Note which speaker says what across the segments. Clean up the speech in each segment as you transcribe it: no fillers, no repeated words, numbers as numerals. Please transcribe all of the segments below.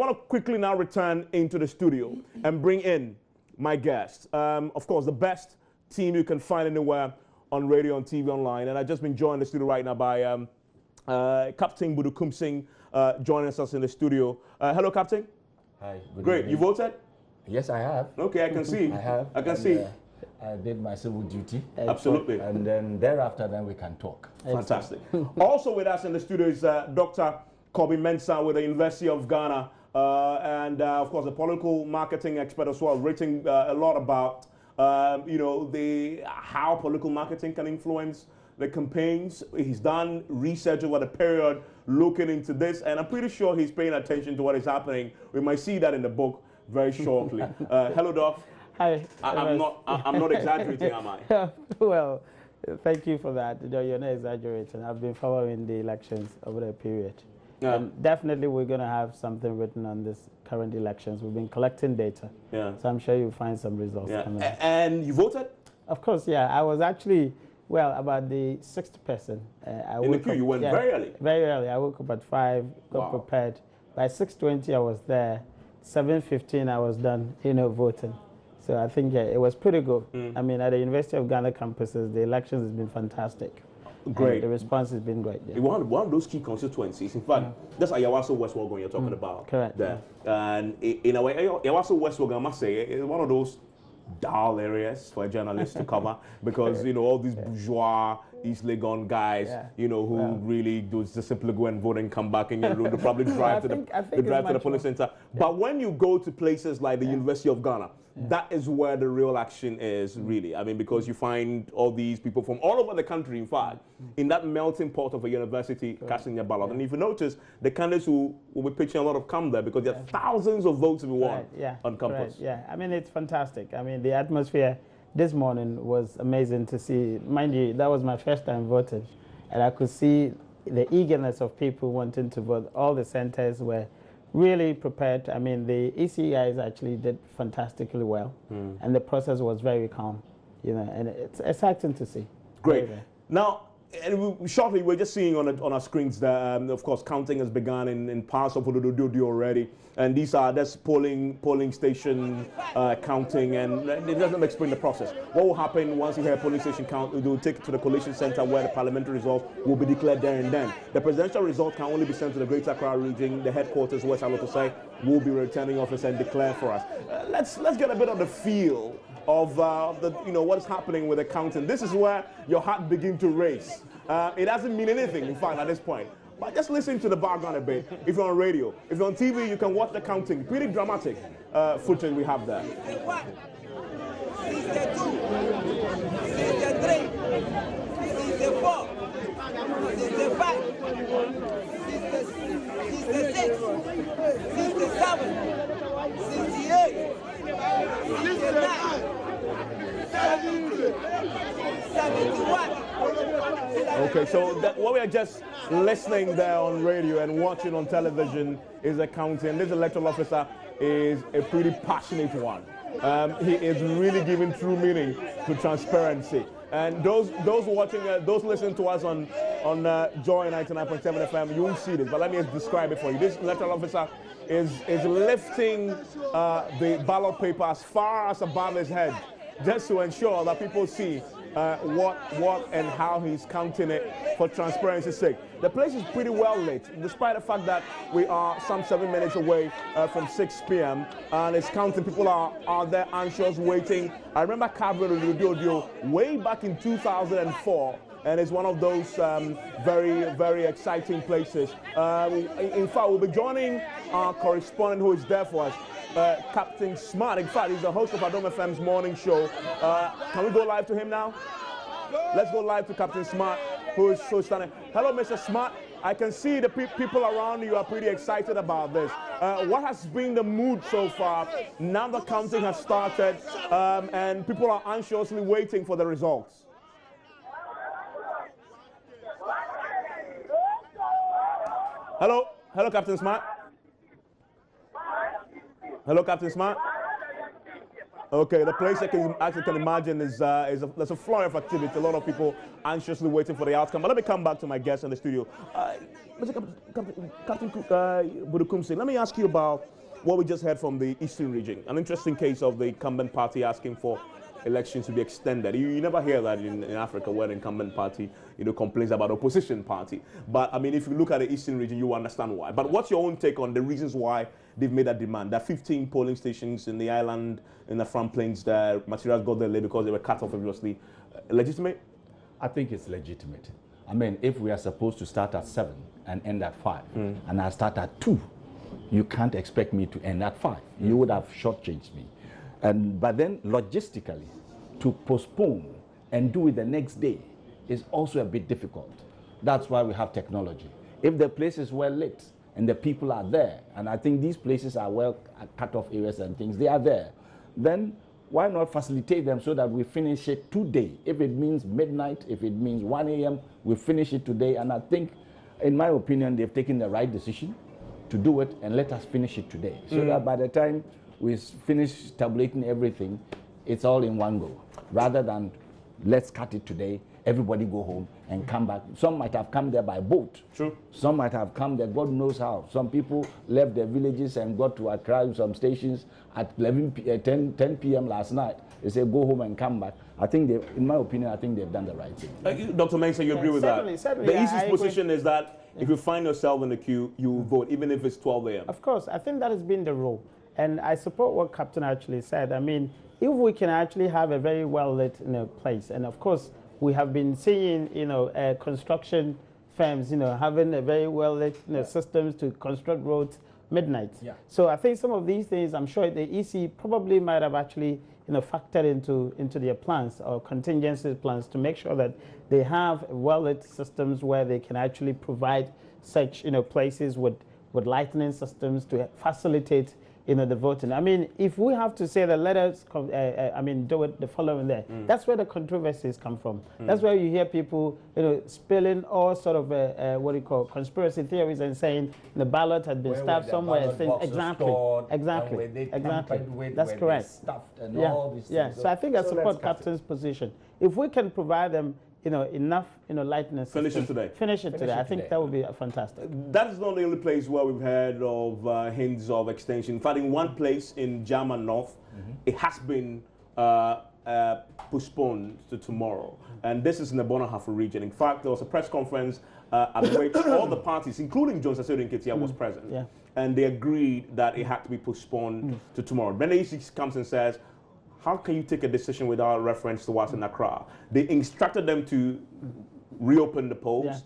Speaker 1: want to quickly now return into the studio and bring in my guest. Of course, the best team you can find anywhere on radio, on TV, online. And I've just been joined in the studio right now by Captain Budukum Singh joining us in the studio. Hello, Captain.
Speaker 2: Hi.
Speaker 1: Great. You voted?
Speaker 2: Yes, I have.
Speaker 1: Okay, I can see.
Speaker 2: I have.
Speaker 1: I can see.
Speaker 2: I did my civil duty.
Speaker 1: Absolutely.
Speaker 2: And then thereafter, then we can talk.
Speaker 1: Fantastic. Also with us in the studio is Dr. Kobe Mensah with the University of Ghana, and of course a political marketing expert as well, written a lot about you know, how political marketing can influence the campaigns. He's done research over the period looking into this, and I'm pretty sure he's paying attention to what is happening. We might see that in the book very shortly. Hello, Doc.
Speaker 3: Hi.
Speaker 1: I'm not exaggerating, am I?
Speaker 3: Well, thank you for that. You're not exaggerating. I've been following the elections over the period.
Speaker 1: Yeah.
Speaker 3: And definitely we're going to have something written on this current elections. We've been collecting data.
Speaker 1: Yeah.
Speaker 3: So I'm sure you'll find some results coming up.
Speaker 1: And you voted?
Speaker 3: Of course, yeah. I was actually, well, about the sixth person.
Speaker 1: In the queue, you went very early?
Speaker 3: Very early. I woke up at 5, got prepared. By 6:20, I was there. 7:15, I was done, voting. So I think it was pretty good. I mean, at the University of Ghana campuses, the elections has been fantastic.
Speaker 1: Great.
Speaker 3: And the response has been great. Yeah.
Speaker 1: One of those key constituencies. In fact, that's Ayawaso West Wogan you're talking about.
Speaker 3: Correct.
Speaker 1: There. And in a way, Ayawaso West Wogan, I must say, is one of those dull areas for a journalist to cover because, all these bourgeois East Legon guys, who really do just simply go and vote and come back in your room to probably drive to the polling center. Yeah. But when you go to places like the University of Ghana, that is where the real action is, really. I mean, because you find all these people from all over the country, in fact, in that melting pot of a university casting their ballot. And if you notice, the candidates who will be pitching a lot of come there because there are thousands of votes to be won on campus.
Speaker 3: Yeah, I mean, it's fantastic. I mean, the atmosphere this morning was amazing to see. Mind you, that was my first time voting. And I could see the eagerness of people wanting to vote. All the centers were really prepared. I mean, the EC guys actually did fantastically well. And the process was very calm, and it's exciting to see.
Speaker 1: Great. Now, shortly, we're just seeing on our screens that, of course, counting has begun in parts of Odododio already. And these are polling station counting, and it doesn't explain the process. What will happen once you hear a polling station count? They will take it to the collation center where the parliamentary results will be declared there and then. The presidential result can only be sent to the Greater Accra region, the headquarters, West to say, will be returning office and declare for us. Let's get a bit of the feel of what is happening with the counting. This is where your heart begins to race. It doesn't mean anything, in fact, at this point. But just listen to the background a bit. If you're on radio, if you're on TV, you can watch the counting. Pretty dramatic footage we have there.
Speaker 4: 61, 62, 63, 64, 65, 66, 67, 68, 69, 71.
Speaker 1: Okay, so what we are just listening there on radio and watching on television is a counting. This electoral officer is a pretty passionate one. He is really giving true meaning to transparency. And those watching, those listening to us on Joy 99.7 FM, you won't see this, but let me just describe it for you. This electoral officer is lifting the ballot paper as far as above his head, just to ensure that people see what and how he's counting it for transparency's sake. The place is pretty well lit, despite the fact that we are some 7 minutes away from 6 p.m. and it's counting. People are there anxious, waiting. I remember covering the way back in 2004. And it's one of those very, very exciting places. In fact, we'll be joining our correspondent who is there for us, Captain Smart. In fact, he's the host of Adom FM's morning show. Can we go live to him now? Let's go live to Captain Smart, who is so standing. Hello, Mr. Smart. I can see the people around you are pretty excited about this. What has been the mood so far? Now the counting has started, and people are anxiously waiting for the results. Hello, Captain Smart. Hello, Captain Smart. Okay, the place I can imagine is there's a flurry of activity. A lot of people anxiously waiting for the outcome. But let me come back to my guest in the studio, Mr. Captain Budukum Singh. Let me ask you about what we just heard from the Eastern region, an interesting case of the incumbent party asking for elections to be extended. You never hear that in Africa, where the incumbent party, complains about opposition party. But I mean, if you look at the Eastern region, you understand why. But what's your own take on the reasons why they've made that demand? There are 15 polling stations in the island, in the Front Plains, that materials got there late because they were cut off, obviously. Legitimate?
Speaker 2: I think it's legitimate. I mean, if we are supposed to start at 7 and end at 5, and I start at 2, you can't expect me to end at 5. You would have shortchanged me. But then logistically, to postpone and do it the next day is also a bit difficult. That's why we have technology. If the place is well lit and the people are there, and I think these places are well cut off areas and things, they are there, then why not facilitate them so that we finish it today? If it means midnight, if it means 1 a.m., we finish it today. And I think, in my opinion, they've taken the right decision to do it, and let us finish it today. So that by the time we finish tabulating everything, it's all in one go. Rather than let's cut it today, everybody go home and come back. Some might have come there by boat.
Speaker 1: True.
Speaker 2: Some might have come there, God knows how. Some people left their villages and got to Accra, some stations at 10 p.m. last night. They say go home and come back. I think, in my opinion, I think they've done the right thing.
Speaker 1: Dr. Mensah, you agree with that?
Speaker 3: Certainly,
Speaker 1: the easiest position is that if you find yourself in the queue, you will vote, even if it's 12 a.m.
Speaker 3: Of course, I think that has been the rule. And I support what Captain actually said. I mean, if we can actually have a very well-lit place, and of course, we have been seeing, construction firms, having a very well-lit systems to construct roads midnight.
Speaker 2: Yeah.
Speaker 3: So I think some of these things, I'm sure the EC probably might have actually, factored into their plans or contingency plans to make sure that they have well-lit systems where they can actually provide such, places with lightning systems to facilitate the voting. I mean, if we have to say that let us, do it the following day, that's where the controversies come from. That's where you hear people, spilling all sort of conspiracy theories and saying the ballot had been stuffed somewhere. Exactly. That's correct.
Speaker 2: Stuffed and
Speaker 3: Yeah.
Speaker 2: all these
Speaker 3: Yeah.
Speaker 2: things.
Speaker 3: So I think I support Captain's position. If we can provide them, enough, lightness.
Speaker 1: Finish it today.
Speaker 3: Finish it today. I think that would be fantastic.
Speaker 1: That is not the only place where we've heard of hints of extension. In fact, in one place in German North, it has been postponed to tomorrow. And this is in the Bonahafu region. In fact, there was a press conference at which all the parties, including Jones Asiedu Nketia, was present.
Speaker 3: Yeah.
Speaker 1: And they agreed that it had to be postponed to tomorrow. Then the EC comes and says, how can you take a decision without reference to what's in Accra? They instructed them to reopen the polls.
Speaker 3: Yeah.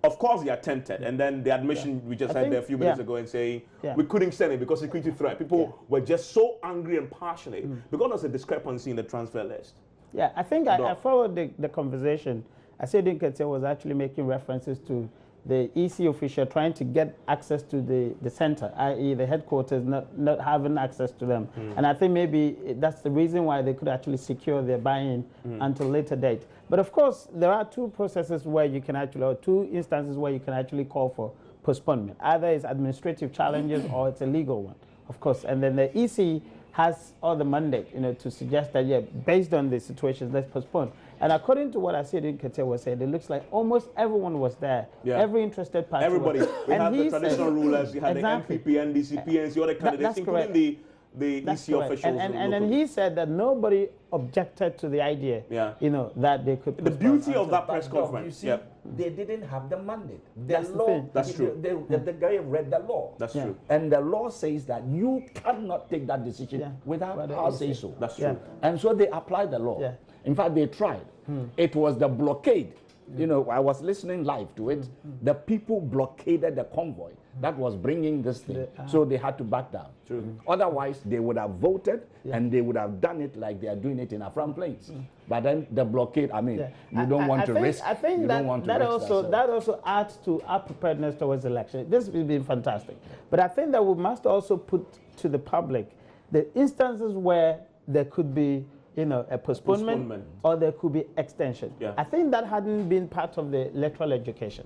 Speaker 1: Of course, they attempted, and then the admission we just had there a few minutes ago and saying we couldn't send it because security threat. People were just so angry and passionate because there's a discrepancy in the transfer list.
Speaker 3: Yeah, I think I followed the conversation. Asiedu Nketia was actually making references to the EC official trying to get access to the center, i.e. the headquarters, not having access to them. And I think maybe that's the reason why they could actually secure their buy-in until later date. But of course, there are two processes where you can actually, or two instances where you can actually call for postponement. Either it's administrative challenges or it's a legal one, of course. And then the EC has all the mandate, to suggest that, based on the situations, let's postpone. And according to what Asiedu Nketia was saying, it looks like almost everyone was there. Yeah. Every interested party.
Speaker 1: Everybody. We had the traditional rulers, you had
Speaker 3: exactly.
Speaker 1: the MPP, NDC, PNC, other candidates, including the EC officials.
Speaker 3: And then he said that nobody objected to the idea, that they could postpone.
Speaker 1: The beauty of that press conference.
Speaker 2: You see, they didn't have the mandate.
Speaker 3: That's the thing.
Speaker 1: That's true.
Speaker 2: The guy read the law.
Speaker 1: That's true.
Speaker 2: And the law says that you cannot take that decision without our say so.
Speaker 1: That's true.
Speaker 2: And so they applied the law. In fact, they tried. It was the blockade. I was listening live to it. The people blockaded the convoy that was bringing this thing. So they had to back down.
Speaker 1: True.
Speaker 2: Otherwise, they would have voted and they would have done it like they are doing it in Afram Plains. But then the blockade, you don't want to risk.
Speaker 3: I think that also adds to our preparedness towards election. This has been fantastic. But I think that we must also put to the public the instances where there could be a postponement or there could be extension. I think that hadn't been part of the electoral education,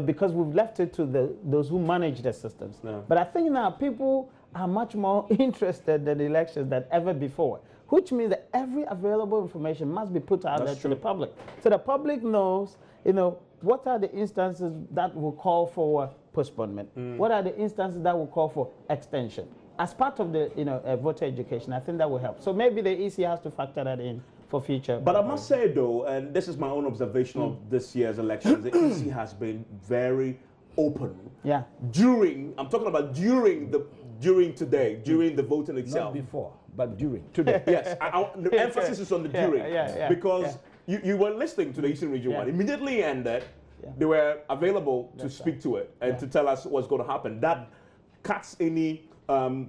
Speaker 3: because we've left it to those who manage the systems. But I think now people are much more interested in the elections than ever before, which means that every available information must be put out there to the public. So the public knows, what are the instances that will call for postponement? What are the instances that will call for extension? as part of the voter education, I think that will help. So maybe the EC has to factor that in for future.
Speaker 1: But I must say though, and this is my own observation of this year's elections, the EC has been very open.
Speaker 3: Yeah.
Speaker 1: I'm talking about during today, during the voting itself.
Speaker 2: Not before, but during today.
Speaker 1: Yes, the emphasis is on the during, because you were listening to the Eastern Region one. Immediately ended, they were available to speak to it and to tell us what's going to happen. That cuts any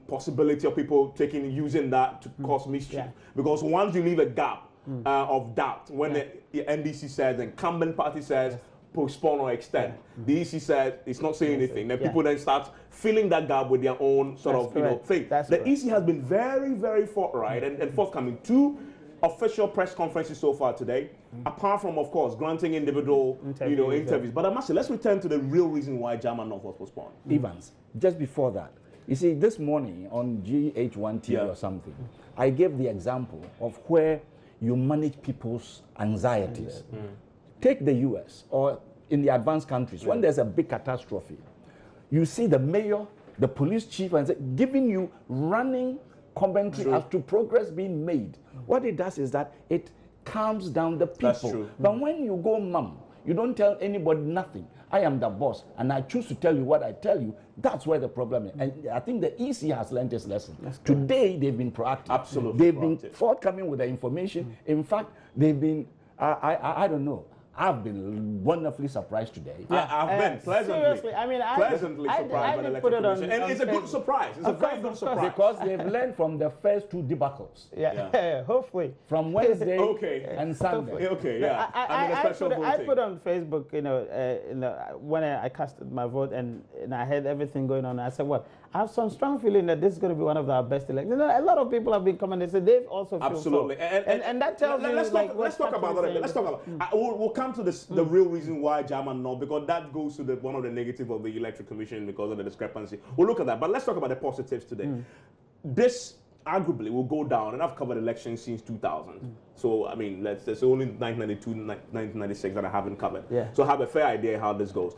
Speaker 1: possibility of people using that to cause mischief. Because once you leave a gap of doubt, when the NDC says, the incumbent party says, postpone or extend, the EC said it's not saying anything. Then people then start filling that gap with their own sort of thing. The EC has been very, very forthright and forthcoming. 2 official press conferences so far today, apart from, of course, granting individual interviews. But I must say, let's return to the real reason why German North was postponed.
Speaker 2: Evans, just before that, you see, this morning on GH1TV or something, I gave the example of where you manage people's anxieties. Take the US or in the advanced countries, when there's a big catastrophe, you see the mayor, the police chief, and giving you running commentary as to progress being made. What it does is that it calms down the people. But when you go mum, you don't tell anybody nothing. I am the boss, and I choose to tell you what I tell you. That's where the problem is. And I think the EC has learned its lesson. Today, they've been proactive.
Speaker 1: Absolutely.
Speaker 2: They've been forthcoming with the information. In fact, they've been, I don't know, I've been wonderfully surprised today.
Speaker 1: I've been pleasantly.
Speaker 3: Seriously, I mean,
Speaker 1: pleasantly surprised by the Electoral Commission. And it's a good surprise. It's a very good surprise.
Speaker 2: Because they've learned from the first 2 debacles.
Speaker 3: Hopefully.
Speaker 2: From Wednesday and Sunday.
Speaker 3: I put on Facebook, when I casted my vote and I had everything going on, I said, well, I have some strong feeling that this is going to be one of our best elections. A lot of people have been coming and said they've also feel
Speaker 1: absolutely,
Speaker 3: and that tells me
Speaker 1: let's talk about that. Let's talk about. We'll come to this the real reason why German North, because that goes to one of the negatives of the Electoral Commission because of the discrepancy. We'll look at that, but let's talk about the positives today. This arguably will go down, and I've covered elections since 2000. So I mean, there's only 1992, 1996 that I haven't covered. So I have a fair idea how this goes.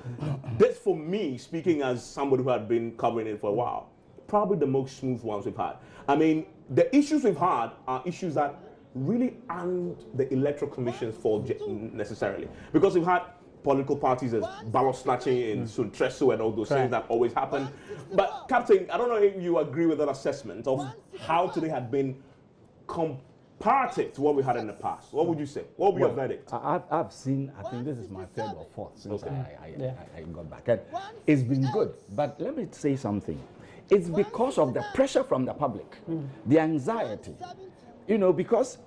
Speaker 1: This, for me, speaking as somebody who had been covering it for a while, probably the most smooth ones we've had. I mean, the issues we've had are issues that really aren't the Electoral Commission's fault necessarily, because we've had political parties as ballot snatching in Suntresso and all those things that always happen. But Captain, I don't know if you agree with that assessment of how today had been comparative to what we had in the past. What would you say? What would be your verdict?
Speaker 2: I've seen, I think this is my 3rd or 4th since I got back. And it's been good. But let me say something. It's because of the pressure from the public, the anxiety, because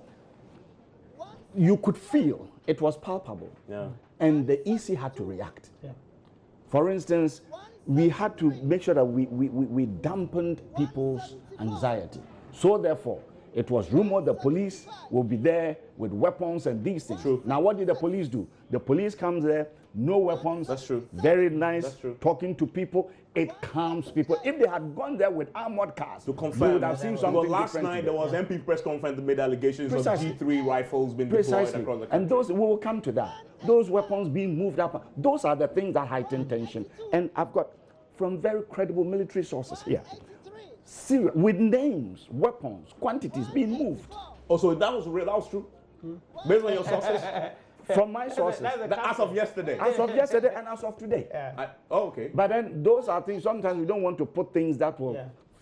Speaker 2: you could feel it was palpable. And the EC had to react. For instance, we had to make sure that we dampened people's anxiety. So therefore, it was rumored the police will be there with weapons and these things. Now, what did the police do? The police comes there, no weapons.
Speaker 1: That's true.
Speaker 2: Very nice, talking to people. It calms people. If they had gone there with armored cars,
Speaker 1: to confirm,
Speaker 2: they would have seen something different.
Speaker 1: Last night there was MP press conference that made allegations of G3 rifles being deployed across the country.
Speaker 2: And those, we will come to that. Those weapons being moved up, those are the things that heighten tension. And I've got from very credible military sources here, with names, weapons, quantities being moved.
Speaker 1: Oh, so that was real? That was true? Based on your sources?
Speaker 2: From my sources.
Speaker 1: As of yesterday?
Speaker 2: As of yesterday and as of today.
Speaker 1: Okay.
Speaker 2: But then those are things, sometimes we don't want to put things that will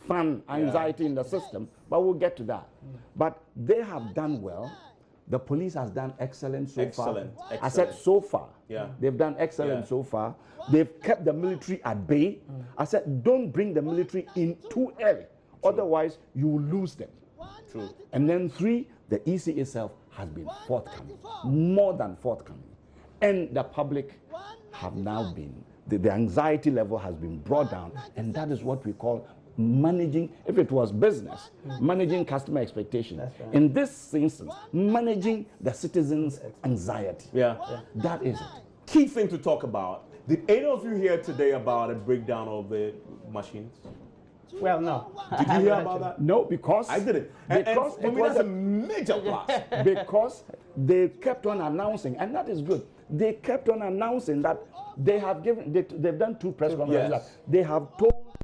Speaker 2: fan anxiety in the system, but we'll get to that. But they have done well. The police has done excellent so far. I said so far. They've done excellent so far. They've kept the military at bay. I said, don't bring the military in too early. Otherwise, you will lose them.
Speaker 1: True.
Speaker 2: And then 3, the EC itself has been forthcoming, more than forthcoming. And the public have now been, the anxiety level has been brought down, and that is what we call managing, if it was business, managing customer expectation. In this instance, managing the citizens' anxiety. That is it.
Speaker 1: Key thing to talk about. Did any of you hear today about a breakdown of the machines?
Speaker 3: Well, no.
Speaker 1: Did you hear about that?
Speaker 2: No, because
Speaker 1: I didn't. And for me, that's a major plus.
Speaker 2: Because they kept on announcing, and that is good. They kept on announcing that they have given, they've done 2 press conferences. They have told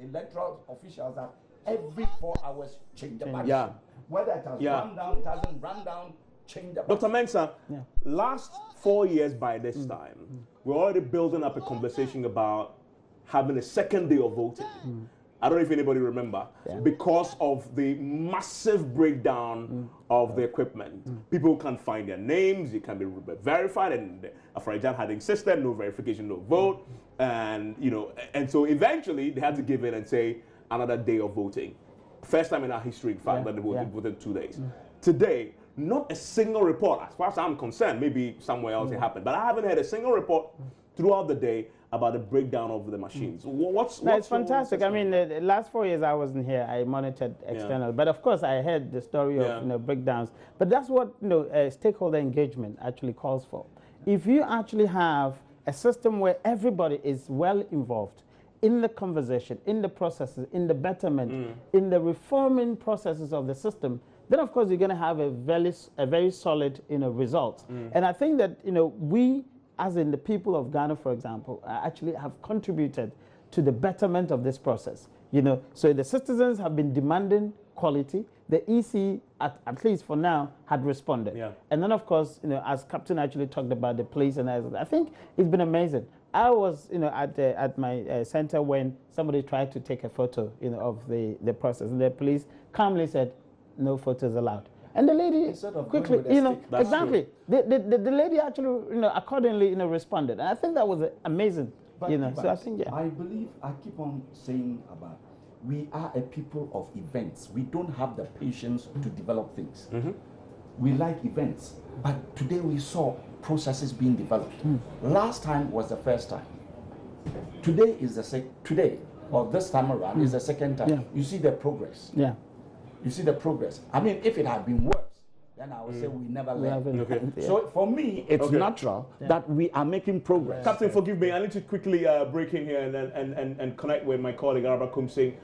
Speaker 2: the electoral officials that every 4 hours change the button.
Speaker 1: Yeah.
Speaker 2: Whether it has run down, it hasn't run down, change the button.
Speaker 1: Dr. Mensah, last 4 years by this time, we're already building up a conversation about having a second day of voting. I don't know if anybody remember, because of the massive breakdown of the equipment. People can't find their names, it can be verified, and Afrajan had insisted no verification, no vote, and and so eventually they had to give in and say another day of voting. First time in our history, in fact, that they voted 2 days. Today, not a single report, as far as I'm concerned, maybe somewhere else it happened, but I haven't heard a single report throughout the day about the breakdown of the machines. What's
Speaker 3: it's fantastic. I mean, the last 4 years I wasn't here. I monitored external, but of course I heard the story of breakdowns. But that's what stakeholder engagement actually calls for. If you actually have a system where everybody is well involved in the conversation, in the processes, in the betterment, in the reforming processes of the system, then of course you're going to have a very solid result. And I think that we, as in the people of Ghana, for example, actually have contributed to the betterment of this process. So the citizens have been demanding quality. The EC, at least for now, had responded. And then, of course, as Captain actually talked about the police, and I think it's been amazing. I was, at my center when somebody tried to take a photo, of the process, and the police calmly said, "No photos allowed." And the lady quickly, exactly. The lady actually, accordingly, responded, and I think that was amazing.
Speaker 2: But
Speaker 3: so I think,
Speaker 2: I believe I keep on saying about we are a people of events. We don't have the patience to develop things. We like events, but today we saw processes being developed. Last time was the first time. Today is this time around is the second time. You see the progress. You see the progress. I mean, if it had been worse, then I would say we never learned. So for me, it's natural that we are making progress.
Speaker 1: Captain, forgive me. I need to quickly break in here and connect with my colleague Araba Kumsing,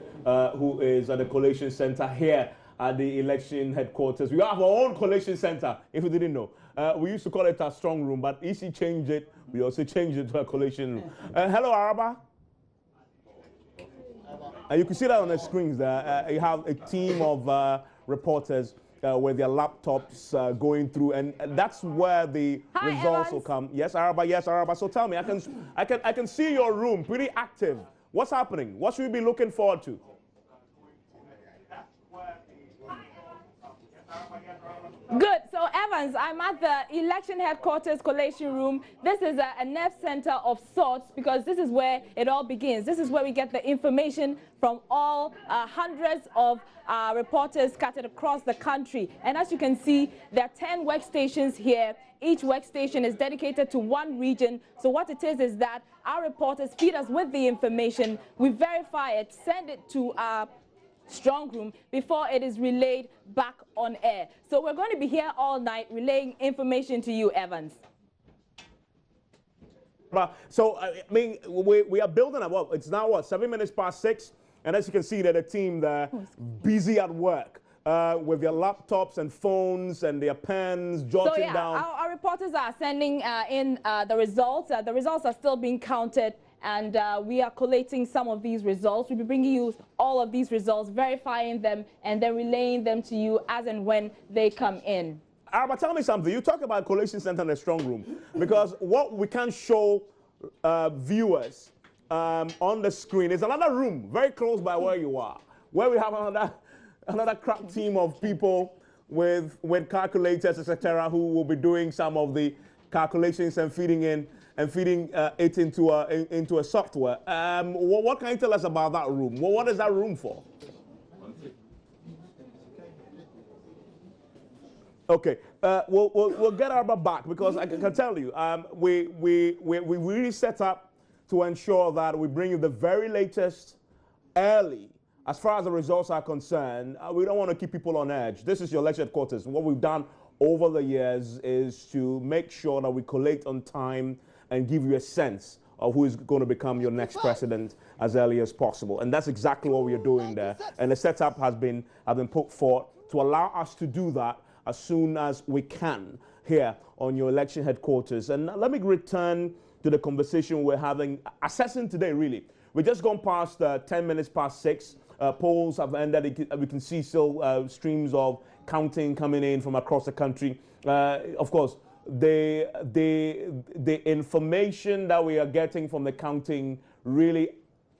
Speaker 1: who is at the Collation Center here at the election headquarters. We have our own collation center, if you didn't know. We used to call it a strong room, but EC changed it. We also changed it to a collation room. Hello, Araba. You can see that on the screens there. You have a team of reporters with their laptops going through, and that's where the results will come. Yes, Araba. Yes, Araba. So tell me, I can see your room pretty active. What's happening? What should we be looking forward to?
Speaker 5: Good. So, Evans, I'm at the election headquarters collation room. This is a nerve center of sorts because this is where it all begins. This is where we get the information from all hundreds of reporters scattered across the country. And as you can see, there are 10 workstations here. Each workstation is dedicated to one region. So what it is that our reporters feed us with the information. We verify it, send it to our strong room before it is relayed back on air. So we're going to be here all night relaying information to you, Evans.
Speaker 1: So, I mean, we are building up. Well, it's now, 7 minutes past 6? And as you can see, there's a team there busy at work with their laptops and phones and their pens, jotting down.
Speaker 5: Our reporters are sending in the results. The results are still being counted. And we are collating some of these results. We'll be bringing you all of these results, verifying them, and then relaying them to you as and when they come in.
Speaker 1: Araba, tell me something. You talk about collation center and a strong room, because what we can show viewers on the screen is another room very close by where you are, where we have another crack team of people with calculators, etc., who will be doing some of the calculations and feeding it into a software. What can you tell us about that room? What is that room for? Okay, we'll get Araba back, because I can tell you, we really set up to ensure that we bring you the very latest early. As far as the results are concerned, we don't want to keep people on edge. This is your election headquarters. What we've done over the years is to make sure that we collate on time and give you a sense of who is going to become your next president as early as possible. And that's exactly what we are doing there. And the setup has been put forth to allow us to do that as soon as we can here on your election headquarters. And let me return to the conversation we're having, assessing today really, We're just gone past 10 minutes past 6. Polls have ended. We can see still streams of counting coming in from across the country. Of course, the information that we are getting from the counting really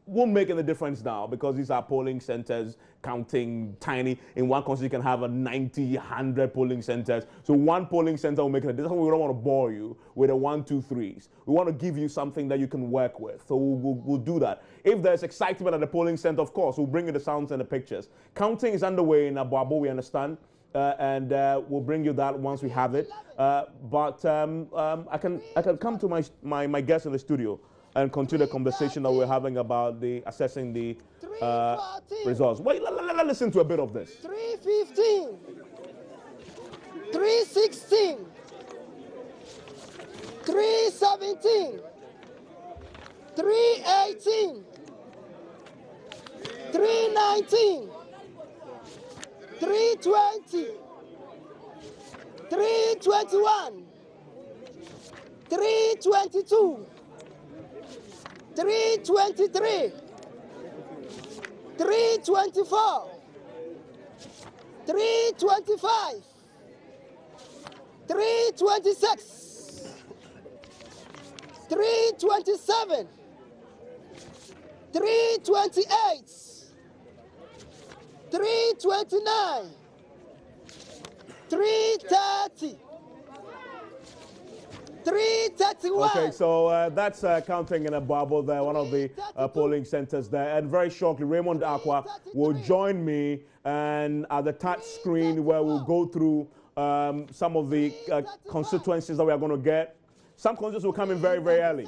Speaker 1: won't make any difference now, because these are polling centers counting tiny. In one country, you can have 90, 100 polling centers. So one polling center will make a difference. We don't want to bore you with the 1, 2, 3s. We want to give you something that you can work with. So we'll do that. If there's excitement at the polling center, of course, we'll bring you the sounds and the pictures. Counting is underway in Abuabo, we understand. And we'll bring you that once we have it. But I can come to my guest in the studio and continue the conversation that we're having about assessing the results. Wait, let's listen to a bit of this.
Speaker 6: 315, 316, 317, 318, 319, 320, 321, 322, 323, 324, 325, 326, 327, 328, 329, 330, 331.
Speaker 1: Okay, so that's counting in Abuabo there, one of the polling centers there. And very shortly, Raymond Aqua will join me and at the touch screen where we'll go through some of the constituencies that we are going to get. Some constituencies will come in very, very early.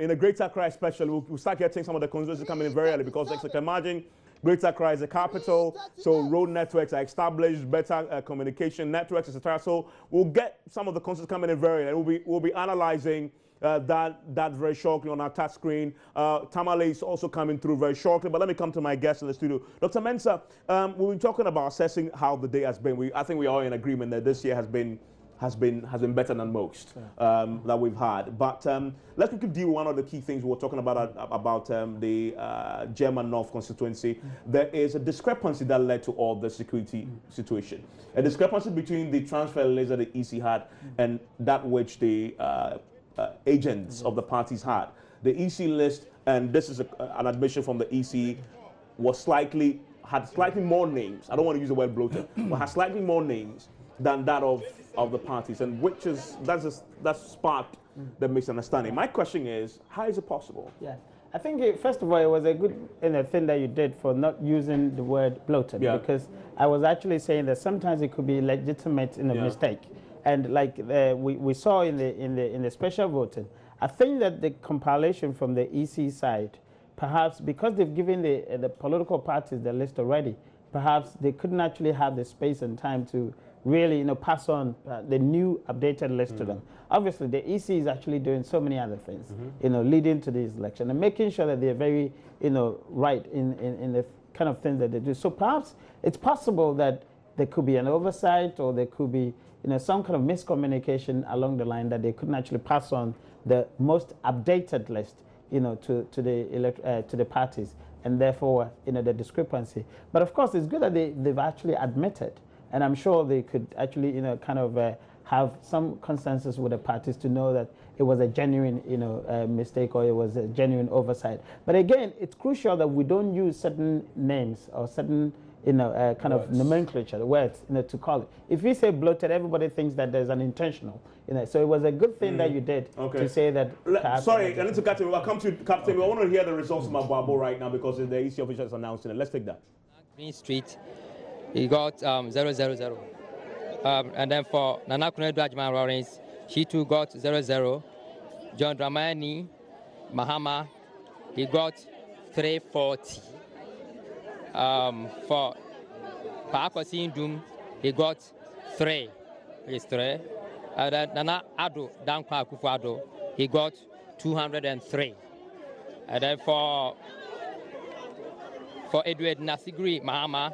Speaker 1: In the Greater Accra especially, we'll start getting some of the constituencies coming in very early, because as you can imagine, Greater Accra is the capital, so road networks are established, better communication networks, etc. So we'll get some of the concepts coming in very early. We'll be analyzing that very shortly on our touch screen. Tamale is also coming through very shortly. But let me come to my guest in the studio, Dr. Mensah. We've been talking about assessing how the day has been. I think we are in agreement that this year has been better than most that we've had. But let's quickly deal with one of the key things we were talking about the German North constituency. There is a discrepancy that led to all the security situation. A discrepancy between the transfer list that the EC had and that which the agents of the parties had. The EC list, and this is an admission from the EC, had slightly more names. I don't want to use the word bloated, but had slightly more names than that of the parties, and that's sparked the misunderstanding. My question is, how is it possible?
Speaker 3: Yeah, I think first of all, it was a good thing that you did for not using the word bloated, because I was actually saying that sometimes it could be legitimate mistake, and like we saw in the special voting, I think that the compilation from the EC side, perhaps because they've given the political parties the list already, perhaps they couldn't actually have the space and time to really, pass on the new updated list to them. Obviously, the EC is actually doing so many other things, leading to this election and making sure that they're very, right in the kind of things that they do. So perhaps it's possible that there could be an oversight, or there could be, some kind of miscommunication along the line, that they couldn't actually pass on the most updated list, to the parties, and therefore, the discrepancy. But of course, it's good that they've actually admitted. And I'm sure they could actually, have some consensus with the parties to know that it was a genuine, mistake, or it was a genuine oversight. But again, it's crucial that we don't use certain names or certain, kind of nomenclature, words, to call it. If we say bloated, everybody thinks that there's an intentional, So it was a good thing that you did to say that.
Speaker 1: Sorry, I need to cut you. I'll come to Captain. I want to hear the results from Abuabo right now, because the EC official is announcing it. Let's take that.
Speaker 7: Green Street. He got 000. And then for Nana Kunedu Ajman Lawrence, she too got 000. John Dramani Mahama, he got 340. For Paakwasi Ndum, he got 3. It's 3. And then Nana Ado Dankwa Akufo-Addo, he got 203. And then for Edward Nasigri Mahama,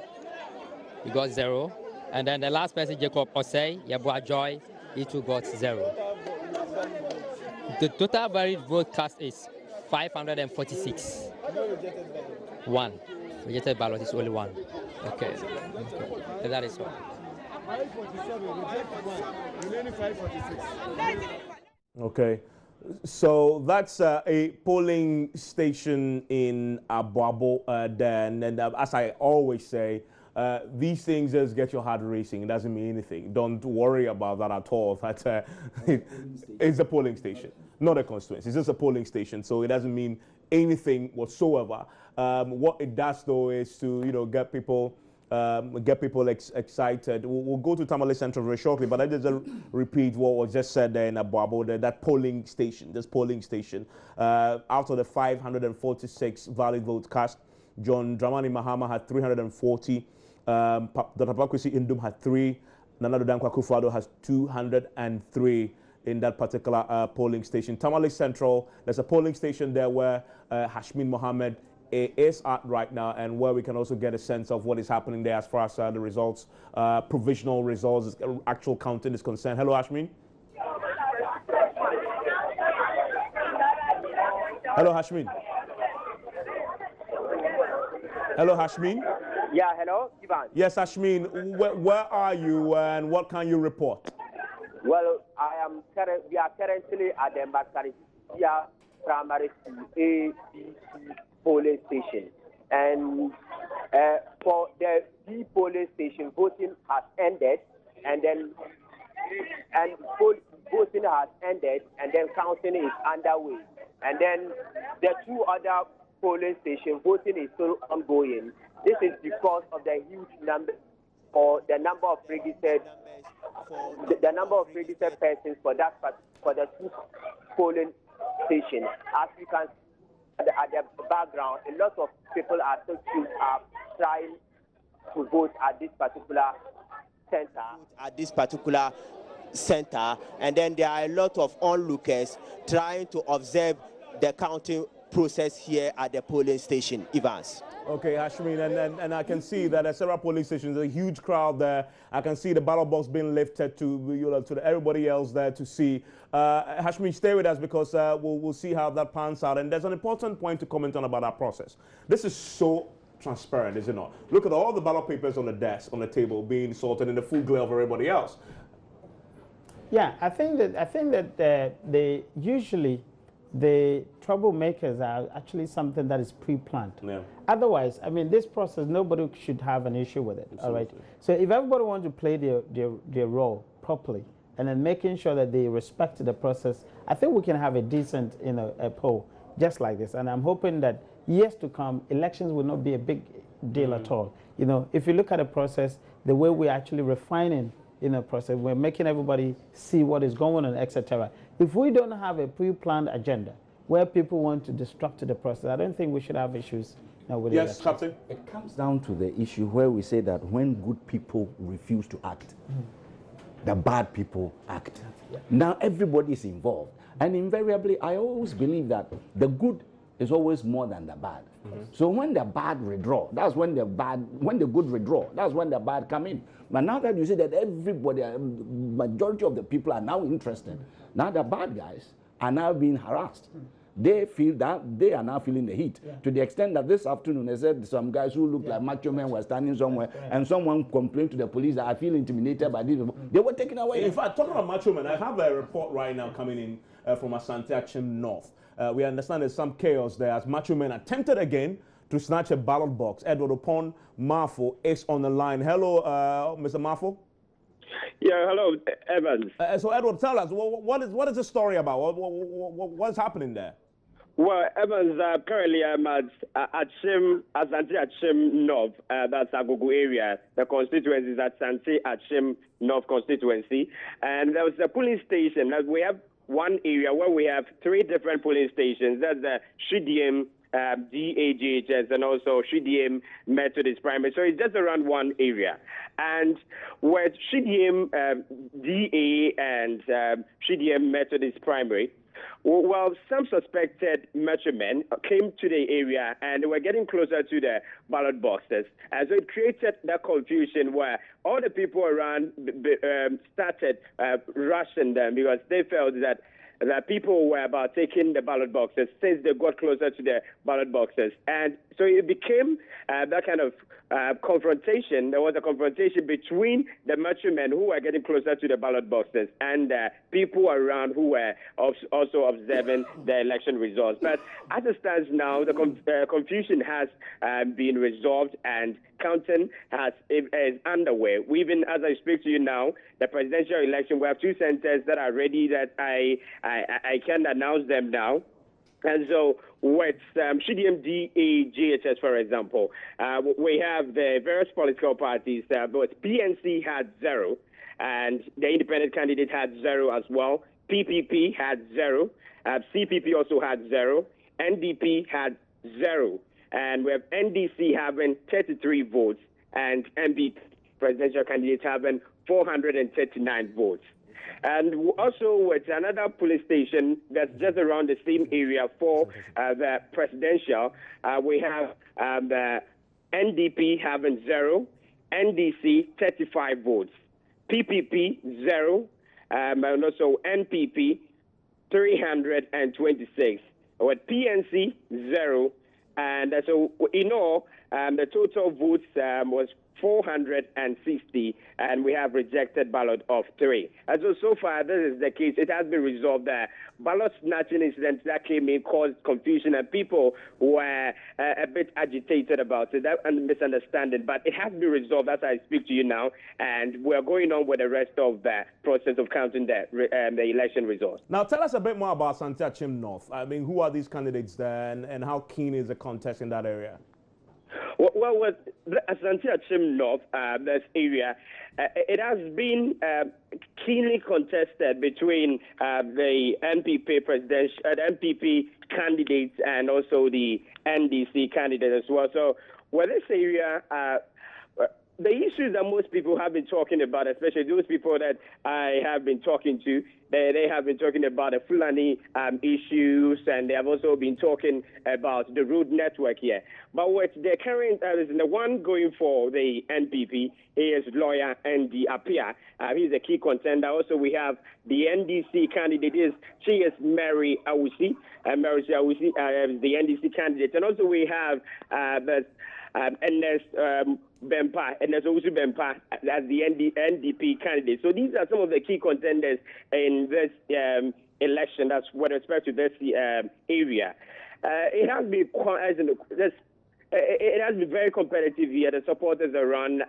Speaker 7: he got 0. And then the last person, Jacob Osei Yabua Joy, he too got 0. The total valid vote cast is 546. One. Rejected ballot is only one. Okay. So that is all.
Speaker 4: 546.
Speaker 1: Okay. So that's a polling station in Aboabo then. And as I always say, these things just get your heart racing. It doesn't mean anything. Don't worry about that at all. That it's a polling station, not a constituency. It's just a polling station. So it doesn't mean anything whatsoever. What it does, though, is to get people excited. We'll go to Tamale Central very shortly, but I just repeat what was just said there in Aboabo, that polling station. This polling station, out of the 546 valid votes cast, John Dramani Mahama had 340. Dr. Pakwesi Indum had 3. Nana Dankwa Akufo-Addo has 203 in that particular polling station. Tamale Central, there's a polling station there where Hashmin Mohammed is at right now, and where we can also get a sense of what is happening there as far as the results, provisional results, actual counting is concerned. Hello, Hashmin. Hello, Hashmin. Hello, Hashmin.
Speaker 8: Yeah, hello, Ivan.
Speaker 1: Yes, Hashmin. Where are you and what can you report?
Speaker 8: Well, we are currently at the Makaria Primary School ABC polling station, and for the B polling station, voting has ended, voting has ended, and then counting is underway, and then the two other polling stations, voting is still ongoing. This is because of the huge number, or the number of registered, persons for the two polling stations. As you can see at the background, a lot of people are trying to vote at this particular center. And then there are a lot of onlookers trying to observe the counting process here at the polling station. Evans.
Speaker 1: Okay, Hashmin, and I can see that at several polling stations, there's a huge crowd there. I can see the ballot box being lifted to everybody else there to see. Hashmin, stay with us because we'll see how that pans out. And there's an important point to comment on about that process. This is so transparent, is it not? Look at all the ballot papers on the desk, on the table, being sorted in the full glare of everybody else.
Speaker 3: Yeah, I think that the troublemakers are actually something that is pre-planned.
Speaker 1: Yeah.
Speaker 3: Otherwise, I mean, this process, nobody should have an issue with it.
Speaker 1: Absolutely.
Speaker 3: All right. So if everybody wants to play their role properly, and then making sure that they respect the process, I think we can have a decent, a poll just like this. And I'm hoping that years to come, elections will not be a big deal at all. If you look at the process, the way we're actually refining process, we're making everybody see what is going on, etc. If we don't have a pre-planned agenda where people want to disrupt the process, I don't think we should have issues now with
Speaker 1: Yes, Captain.
Speaker 2: It comes down to the issue where we say that when good people refuse to act, the bad people act. Yeah. Now everybody is involved. And invariably, I always believe that the good is always more than the bad. So when the bad withdraw, that's when the good withdraw, that's when the bad come in. But now that you see that everybody, majority of the people are now interested, now the bad guys are now being harassed. They feel that they are now feeling the heat, to the extent that this afternoon they said some guys who looked like macho men were standing somewhere, and someone complained to the police that I feel intimidated by these people. They were taken away.
Speaker 1: In fact, talking about macho men, I have a report right now coming in from Asante Action North. We understand there's some chaos there as macho men attempted again to snatch a ballot box. Edward Upon Marfo is on the line. Hello, Mr. Marfo.
Speaker 9: Yeah, hello, Evans.
Speaker 1: So, Edward, tell us, what is the story about? What's happening there?
Speaker 9: Well, Evans, currently I'm at Asante Achim North. That's Agogo area. The constituency is Asante Achim North constituency. And there was a polling station. We have one area where we have 3 different polling stations. That's the Shidiem, DAGHS, and also Shidiem Methodist Primary. So it's just around one area. And with Shidiem DA and Shidiem Methodist Primary, well, some suspected measurement came to the area and they were getting closer to the ballot boxes. And so it created that confusion where all the people around started rushing them because they felt that that people were about taking the ballot boxes since they got closer to the ballot boxes. And so it became that kind of confrontation. There was a confrontation between the macho men who were getting closer to the ballot boxes and people around who were also observing the election results. But as it stands now, the confusion has been resolved and counting is underway. Even as I speak to you now, the presidential election, we have 2 centers that are ready that I can announce them now. And so with CDMD, GHS, for example, we have the various political parties, but PNC had 0, and the independent candidate had 0 as well. PPP had 0. CPP also had 0. NDP had 0. And we have NDC having 33 votes, and MPP presidential candidate having 439 votes. And also with another police station that's just around the same area for the presidential, we have the NDP having 0, NDC 35 votes, PPP 0, and also NPP 326, with PNC 0, and so in all, the total votes was 460, and we have rejected ballot of 3. And so far, this is the case. It has been resolved that ballot snatching incidents that came in caused confusion, and people were a bit agitated about it and misunderstanding. But it has been resolved as I speak to you now, and we're going on with the rest of the process of counting the election results.
Speaker 1: Now, tell us a bit more about Asante Achim North. I mean, who are these candidates there, and how keen is the contest in that area?
Speaker 9: Well, with Asante Achim North, this area, it has been keenly contested between the NPP candidates and also the NDC candidate as well. So, with this area, the issues that most people have been talking about, especially those people that I have been talking to, they have been talking about the Fulani issues, and they have also been talking about the road network here. But with the current, the one going for the NPP is lawyer Andy Appiah. He's a key contender. Also, we have the NDC candidate. She is Mary Awusi. Mary Awusi is the NDC candidate. And also we have Ernest Bempa, Ernest Owusu Bempa as the NDP candidate. So these are some of the key contenders in this election. That's with respect to this area. It has been it has been very competitive here. The supporters around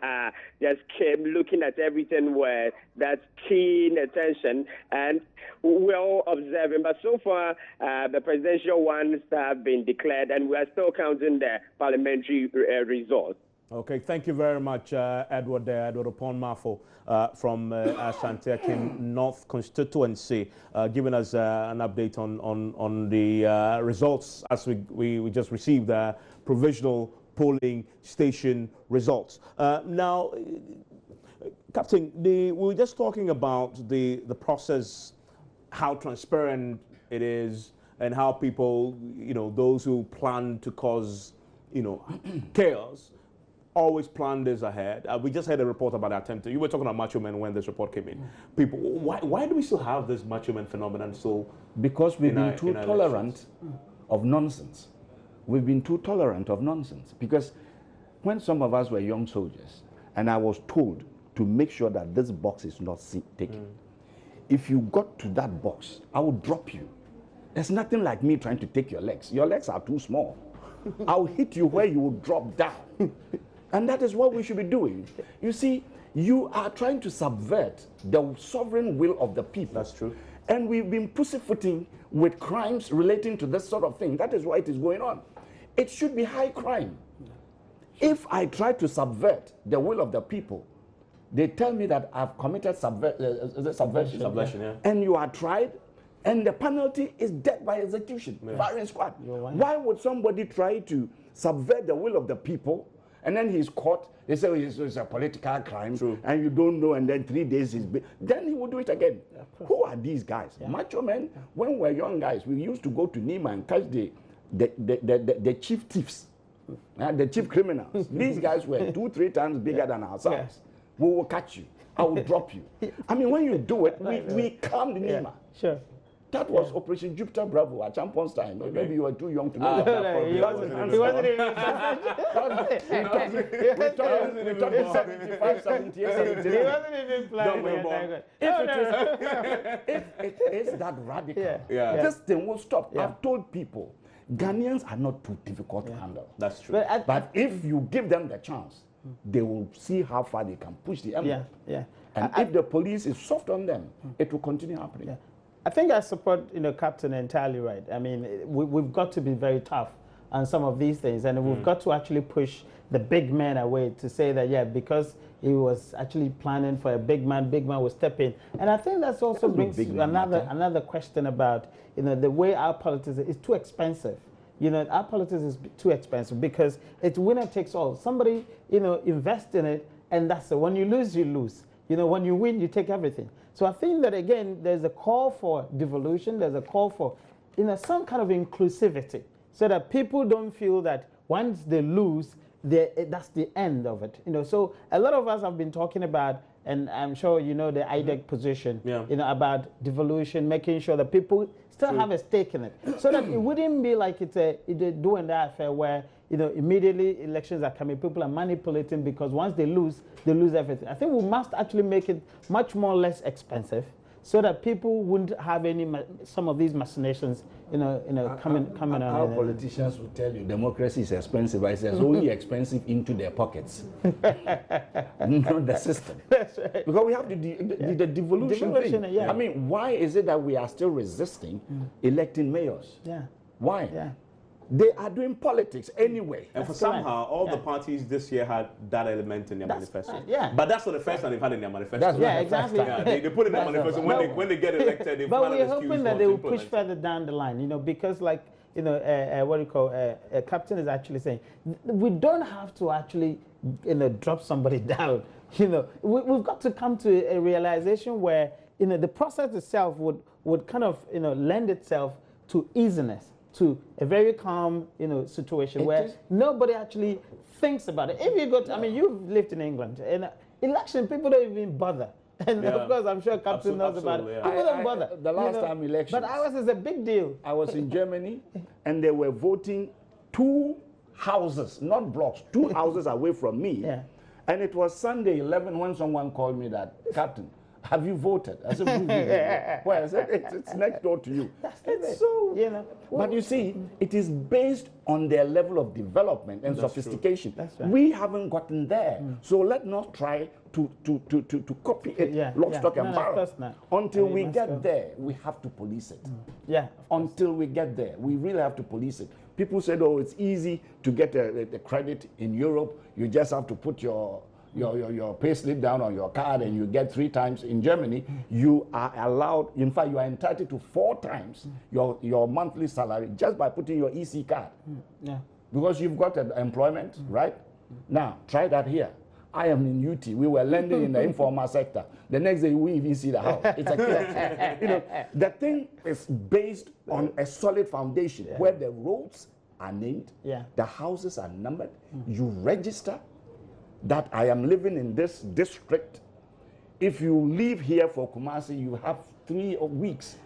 Speaker 9: just came looking at everything with that keen attention, and we're all observing. But so far, the presidential ones have been declared, and we are still counting the parliamentary results.
Speaker 1: Okay, thank you very much, Edward Oponmafo from Asante Achim North constituency, giving us an update on the results as we just received the provisional polling station results. Now, Captain, we were just talking about the process, how transparent it is, and how people, those who plan to cause, chaos, always plan this ahead. We just had a report about the attempt. You were talking about macho men when this report came in. People, why do we still have this macho men phenomenon still?
Speaker 2: Because we've been too tolerant of nonsense. We've been too tolerant of nonsense. Because when some of us were young soldiers, and I was told to make sure that this box is not taken, if you got to that box, I would drop you. There's nothing like me trying to take your legs. Your legs are too small. I'll hit you where you will drop down. And that is what we should be doing. You see, you are trying to subvert the sovereign will of the people.
Speaker 1: That's true.
Speaker 2: And we've been pussyfooting with crimes relating to this sort of thing. That is why it is going on. It should be high crime. If I try to subvert the will of the people, they tell me that I've committed subversion.
Speaker 1: Subversion, yeah.
Speaker 2: And you are tried, and the penalty is death by execution, firing squad. Why would somebody try to subvert the will of the people, and then he's caught? They say it's a political crime, and you don't know, and then 3 days then he will do it again. Who are these guys? Macho men. When we were young guys, we used to go to Nima and catch the chief thieves, the chief criminals. These guys were 2-3 times bigger than ourselves. We will catch you. I will drop you. I mean, when you do it, we calm the Nima.
Speaker 3: Sure.
Speaker 2: That was Operation Jupiter Bravo at Champions time. Maybe you were too young to know.
Speaker 3: He wasn't even
Speaker 2: We talked in 75, 78, 79.
Speaker 3: He wasn't even planning.
Speaker 2: If it is that radical, this thing will stop. I've told people, Ghanaians are not too difficult to handle.
Speaker 1: That's true.
Speaker 2: But if you give them the chance, they will see how far they can push the envelope. And if the police is soft on them, it will continue happening.
Speaker 3: I think I support, Captain entirely right. I mean, we've got to be very tough on some of these things, and we've got to actually push the big man away to say that, because he was actually planning for a big man will step in. And I think that's also brings another question about, the way our politics is too expensive. Our politics is too expensive because it's winner takes all. Somebody, invest in it, and that's it. When you lose, you lose. When you win, you take everything. So I think that, again, there's a call for devolution. There's a call for, some kind of inclusivity so that people don't feel that once they lose, that's the end of it. So a lot of us have been talking about, and I'm sure the IDEC position, about devolution, making sure that people still have a stake in it, so that it wouldn't be like it's a do and die affair where immediately elections are coming, people are manipulating because once they lose everything. I think we must actually make it much more less expensive, so that people wouldn't have some of these machinations, coming on.
Speaker 2: Our politicians will tell you democracy is expensive. I say it's only expensive into their pockets, not the system.
Speaker 3: That's right.
Speaker 2: Because we have the devolution thing. I mean, why is it that we are still resisting electing mayors? Why? They are doing politics anyway.
Speaker 1: And for somehow, all the parties this year had that element in their manifesto. But that's not the first time they've had in their manifesto.
Speaker 3: Exactly.
Speaker 1: They put it in their manifesto. When they get elected, they
Speaker 3: but we're hoping that they will push further down the line, because what do you call, Captain is actually saying, we don't have to actually, drop somebody down. We've got to come to a realization where, the process itself would kind of, lend itself to easiness, to a very calm, situation where nobody actually thinks about it. If you go to, you've lived in England, and election, people don't even bother. And of course, I'm sure Captain knows about it. People don't bother.
Speaker 2: The last time elections.
Speaker 3: But ours is a big deal.
Speaker 2: I was in Germany, and they were voting 2 houses, not blocks, 2 houses away from me. And it was Sunday 11 when someone called me that, Captain, have you voted? I said, well, I said, it's next door to you. It's so, but you see, it is based on their level of development and sophistication. We haven't gotten there. So let's not try to copy it, lock, stock, and barrel. Until we get there, we have to police it. Until we get there, we really have to police it. People said, oh, it's easy to get the credit in Europe. You just have to put your pay slip down on your card and you get 3 times. In Germany, you are allowed, in fact, you are entitled to 4 times your monthly salary just by putting your EC card. Because you've got an employment, right? Now, try that here. I am in UT. We were lending in the informal sector. The next day, we even see the house. It's a the thing is based on a solid foundation where the roads are named, the houses are numbered, you register that I am living in this district. If you live here for Kumasi, you have 3 weeks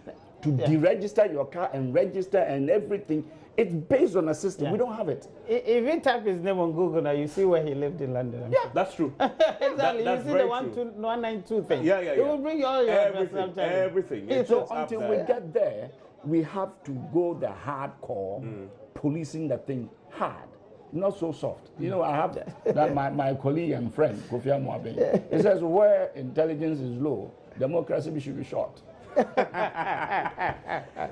Speaker 2: to deregister your car and register and everything. It's based on a system. We don't have it.
Speaker 3: If you type his name on Google now, you see where he lived in London.
Speaker 1: That's true.
Speaker 3: Exactly.
Speaker 1: That's
Speaker 3: you see the 192 thing.
Speaker 1: It
Speaker 3: will bring you all your
Speaker 1: everything.
Speaker 2: So until we get there, we have to go the hardcore, policing the thing hard. Not so soft. I have that my colleague and friend, Kofi Amwabe, he says where intelligence is low, democracy should be short.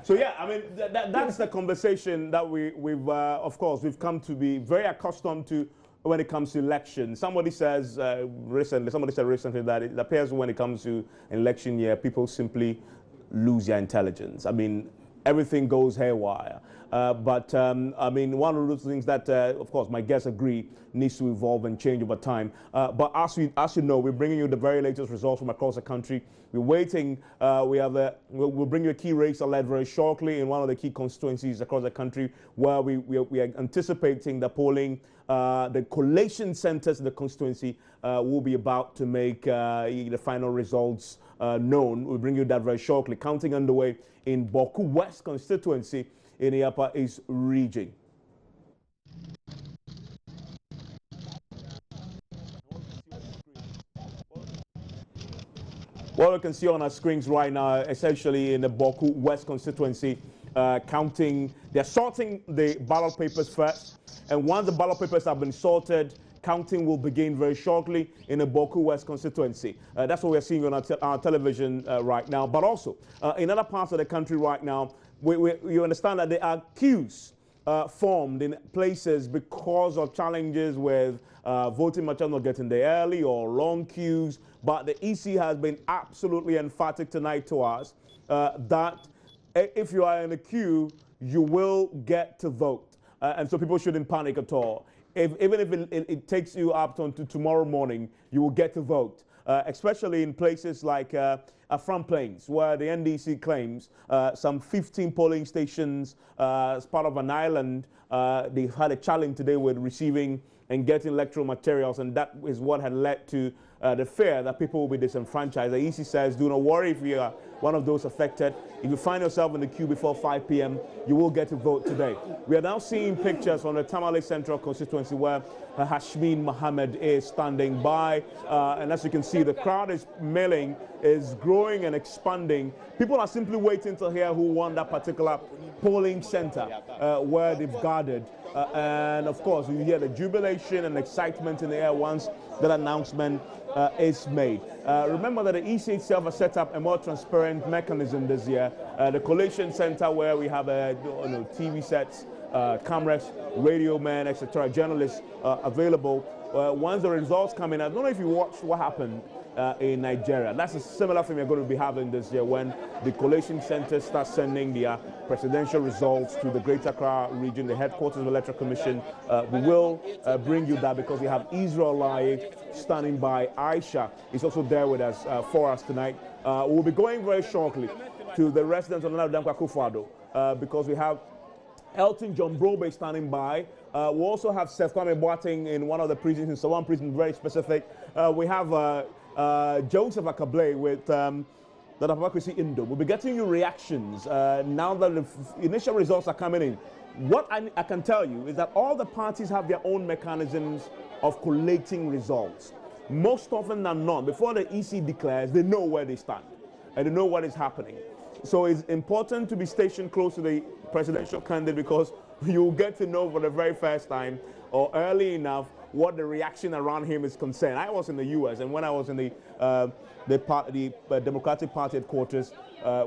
Speaker 1: So that's the conversation that we've of course we've come to be very accustomed to when it comes to elections. Somebody said recently that it appears when it comes to an election year, people simply lose their intelligence. Everything goes haywire. But I mean, one of those things that, of course, my guests agree needs to evolve and change over time. But as you know, we're bringing you the very latest results from across the country. We're waiting. We'll bring you a key race alert very shortly in one of the key constituencies across the country where we are anticipating the polling. The collation centers in the constituency will be about to make the final results known. We'll bring you that very shortly. Counting underway in Boku West constituency in the Upper East region. What we can see on our screens right now, essentially in the Boku West constituency, counting, they're sorting the ballot papers first. And once the ballot papers have been sorted, counting will begin very shortly in the Boku West constituency. That's what we're seeing on our television right now. But also, in other parts of the country right now, you understand that there are queues formed in places because of challenges with voting material not getting there early or long queues. But the EC has been absolutely emphatic tonight to us that if you are in a queue, you will get to vote. And so people shouldn't panic at all. Even if it takes you up to tomorrow morning, you will get to vote, especially in places like Front Plains, where the NDC claims some 15 polling stations as part of an island. They've had a challenge today with receiving and getting electoral materials, and that is what had led to the fear that people will be disenfranchised. The EC says, do not worry if you are one of those affected. If you find yourself in the queue before 5 p.m., you will get to vote today. We are now seeing pictures from the Tamale Central constituency where Hashmin Mohammed is standing by. And as you can see, the crowd is milling, is growing and expanding. People are simply waiting to hear who won that particular polling center where they've gathered. And of course, you hear the jubilation and excitement in the air once that announcement is made. Remember that the EC itself has set up a more transparent mechanism this year. The collation center where we have TV sets, cameras, radio men, etc., journalists available. Once the results come in, I don't know if you watched what happened in Nigeria. That's a similar thing we're going to be having this year when the collation center starts sending their presidential results to the Greater Accra region, the headquarters of the Electoral Commission. We will bring you that because we have Israel Lai standing by. Aisha is also there with us for us tonight. We'll be going very shortly to the residents of Nana Dankwa Akufo-Addo because we have Elton John Brobe standing by. We also have Seth Kwame Boateng in one of the prisons, in Sawan prison, very specific. We have Joseph Akable with the Democracy Indo. We'll be getting you reactions now that the initial results are coming in. What I can tell you is that all the parties have their own mechanisms of collating results. Most often than not, before the EC declares, they know where they stand and they know what is happening. So it's important to be stationed close to the presidential candidate because you'll get to know for the very first time or early enough what the reaction around him is concerned. I was in the U.S. and when I was in the Democratic Party headquarters,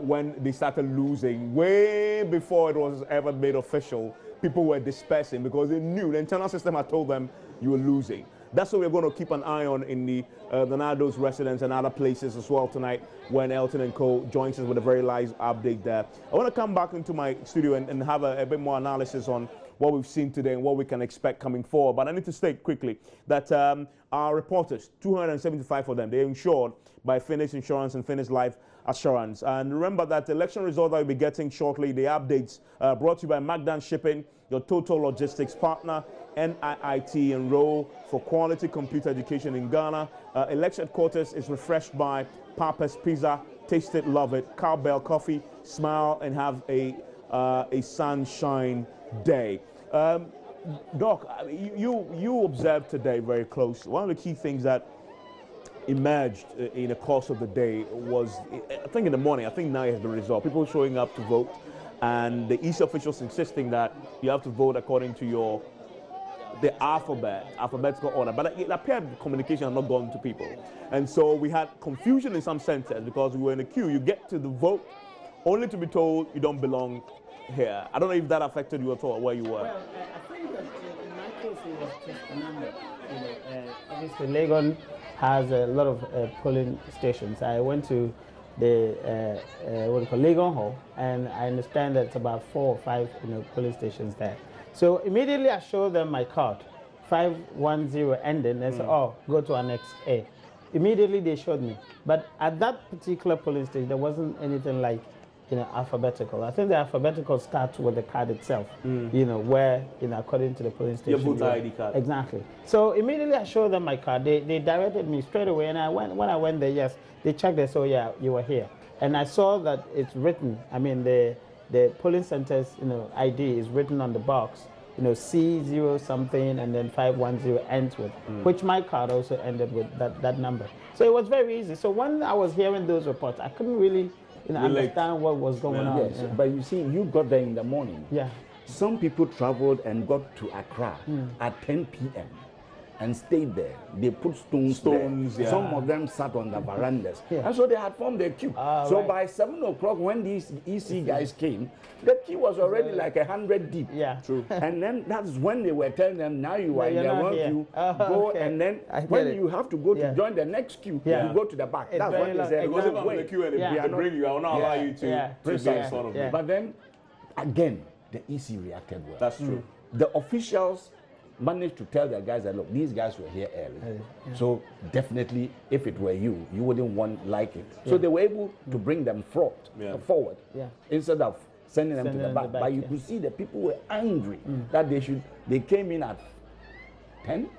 Speaker 1: when they started losing, way before it was ever made official, people were dispersing because they knew the internal system had told them you were losing. That's what we're going to keep an eye on in the Nado's residence and other places as well tonight when Elton and Co. joins us with a very live update there. I want to come back into my studio and have a bit more analysis on what we've seen today and what we can expect coming forward. But I need to state quickly that our reporters, 275 of them, they're insured by Finis Insurance and Finis Life Assurance. And remember that the election result that we'll be getting shortly, the updates brought to you by Magdan Shipping, your total logistics partner, NIIT, enroll for quality computer education in Ghana. Election headquarters is refreshed by Papa's Pizza, taste it, love it, Cowbell Coffee, smile and have a sunshine day. Doc, you observed today very close. One of the key things that emerged in the course of the day was, I think in the morning, I think now is the result. People showing up to vote, and the EC officials insisting that you have to vote according to the alphabetical order. But it appeared communication had not gone to people. And so we had confusion in some centers because we were in a queue. You get to the vote only to be told you don't belong here. I don't know if that affected you at all where you were.
Speaker 3: Well, I think that in my case it was just a number. Obviously Legon has a lot of polling stations. I went to what we call Legon Hall, and I understand that it's about 4 or 5 police stations there. So immediately I showed them my card, 510 ending, and said, oh, go to Annex A. Immediately they showed me. But at that particular police station, there wasn't anything like alphabetical. I think the alphabetical starts with the card itself, where, according to the police station.
Speaker 1: Your voter ID card.
Speaker 3: Exactly. So immediately I showed them my card. They directed me straight away, and when I went there, yes, they checked there, so yeah, you were here. And I saw that it's written, I mean, the polling center's, ID is written on the box, C0 something, and then 510 ends with, which my card also ended with that number. So it was very easy. So when I was hearing those reports, I couldn't really understand what was going on.
Speaker 2: Yes, but you see, you got there in the morning.
Speaker 3: Yeah.
Speaker 2: Some people traveled and got to Accra at 10 p.m. and stayed there. They put stones there.
Speaker 1: Yeah.
Speaker 2: Some of them sat on the verandas. And so they had formed their queue. So by 7 o'clock, when these EC guys came, the queue was already like 100 deep.
Speaker 3: Yeah.
Speaker 1: True.
Speaker 2: And then that's when they were telling them, now you are in the one queue, go, and then when you have to go to join the next queue, you go to the back.
Speaker 3: It's
Speaker 2: that's what they said.
Speaker 1: Because if I'm in the queue and they bring you, I will not allow you to be in front of me.
Speaker 2: But then, again, the EC reacted well.
Speaker 1: That's true.
Speaker 2: The officials managed to tell their guys that, look, these guys were here early. So definitely, if it were you, you wouldn't like it. So they were able to bring them forward instead of sending them to the back. But you could see the people were angry that they came in at 10,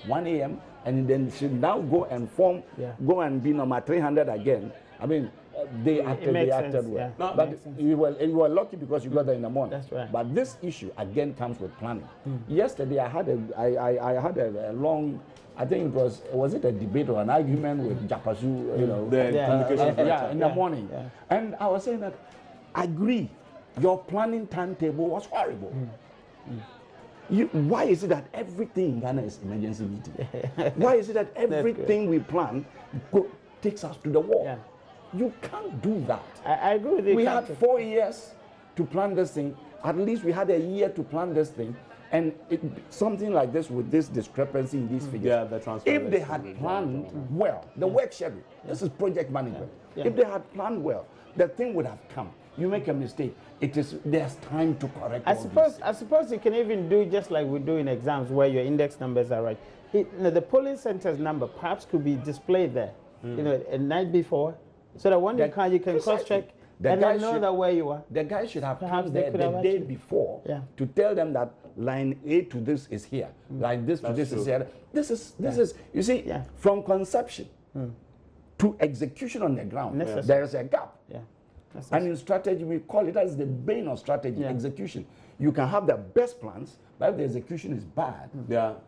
Speaker 2: 1 a.m. and then should now go and be number 300 again. I mean, they acted well.
Speaker 3: No,
Speaker 2: but you were lucky because you got there in the morning.
Speaker 3: That's right.
Speaker 2: But this issue again comes with planning. Yesterday I had a long, I think was it a debate or an argument with Japasu,
Speaker 1: the communication director.
Speaker 2: in the morning. And I was saying that I agree, your planning timetable was horrible. Why is it that everything in Ghana is emergency meeting? Why is it that everything we plan takes us to the wall? You can't do that.
Speaker 3: I agree with you.
Speaker 2: We had 4 years to plan this thing. At least we had a year to plan this thing. And something like this with this discrepancy in these figures. If they had planned well, the work schedule, this is project management. If they had planned well, the thing would have come. You make a mistake, there's time to correct
Speaker 3: I suppose you can even do just like we do in exams where your index numbers are right. The polling center's number perhaps could be displayed there, a night before, so that when you can cross-check and then know that where you are.
Speaker 2: The guy should have come there the day before to tell them that line A to this is here, line this to this is here. This is you see, from conception to execution on the ground, there is a gap. And in strategy, we call it as the bane of strategy, execution. You can have the best plans, but if the execution is bad,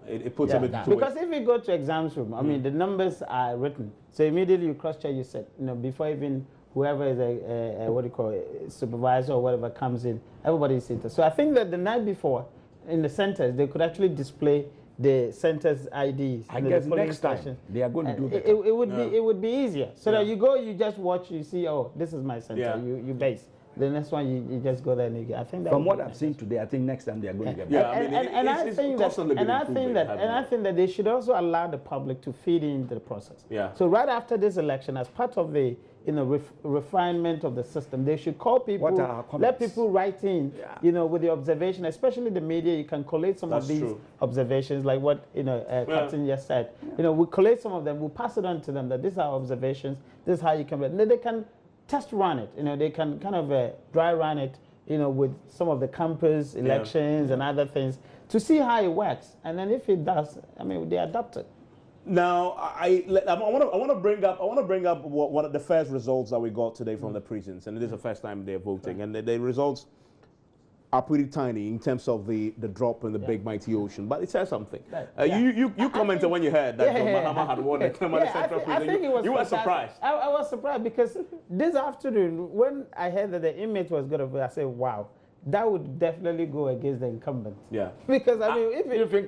Speaker 1: it puts a bit into
Speaker 3: because if you go to exams room, I mean, the numbers are written. So immediately you cross-check, you said, before even whoever is a supervisor or whatever comes in, everybody is seated. So I think that the night before, in the centers, they could actually display the center's IDs.
Speaker 2: I guess next time they are going to do that.
Speaker 3: It would be easier. So that you go, you just watch, you see, oh, this is my center. You base. The next one, you just go there and you get. I think that
Speaker 2: from what I've seen today, I think next time they are going to get.
Speaker 3: I think that they should also allow the public to feed into the process. So right after this election, as part of the refinement of the system, they should call people, let people write in, with the observation, especially the media. You can collate some of these observations, like what Captain just said. We collate some of them, we'll pass it on to them that these are observations, this is how you can. They can test run it. They can kind of dry run it, with some of the campus elections and other things to see how it works. And then if it does, I mean, they adopt it.
Speaker 1: Now, I want to bring up one of the first results that we got today from the precincts, and it is the first time they're voting, and the results are pretty tiny in terms of the drop in the big mighty ocean, but it says something. You commented when you heard that Mahama had won the Central Precinct. You were surprised.
Speaker 3: I was surprised because this afternoon, when I heard that the image was going to be, I said, wow. That would definitely go against the incumbent. Because I mean, if you've been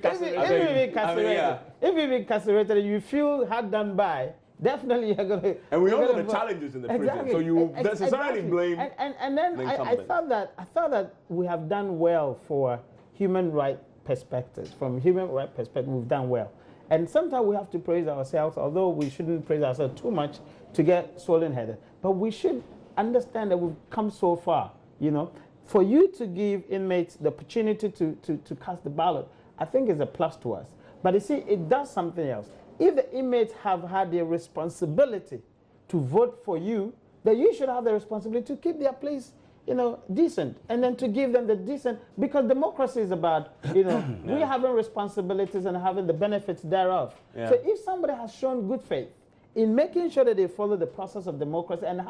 Speaker 3: incarcerated, you feel hard done by. Definitely, you're gonna.
Speaker 1: And we all know the challenges in the prison, so you necessarily blame.
Speaker 3: And then I thought that we have done well for human rights perspectives. From human rights perspective, we've done well. And sometimes we have to praise ourselves, although we shouldn't praise ourselves too much to get swollen-headed. But we should understand that we've come so far, you know. For you to give inmates the opportunity to cast the ballot, I think is a plus to us. But you see, it does something else. If the inmates have had the responsibility to vote for you, then you should have the responsibility to keep their place, you know, decent, and then to give them the decent, because democracy is about, you know, we having responsibilities and having the benefits thereof.
Speaker 1: Yeah.
Speaker 3: So if somebody has shown good faith in making sure that they follow the process of democracy and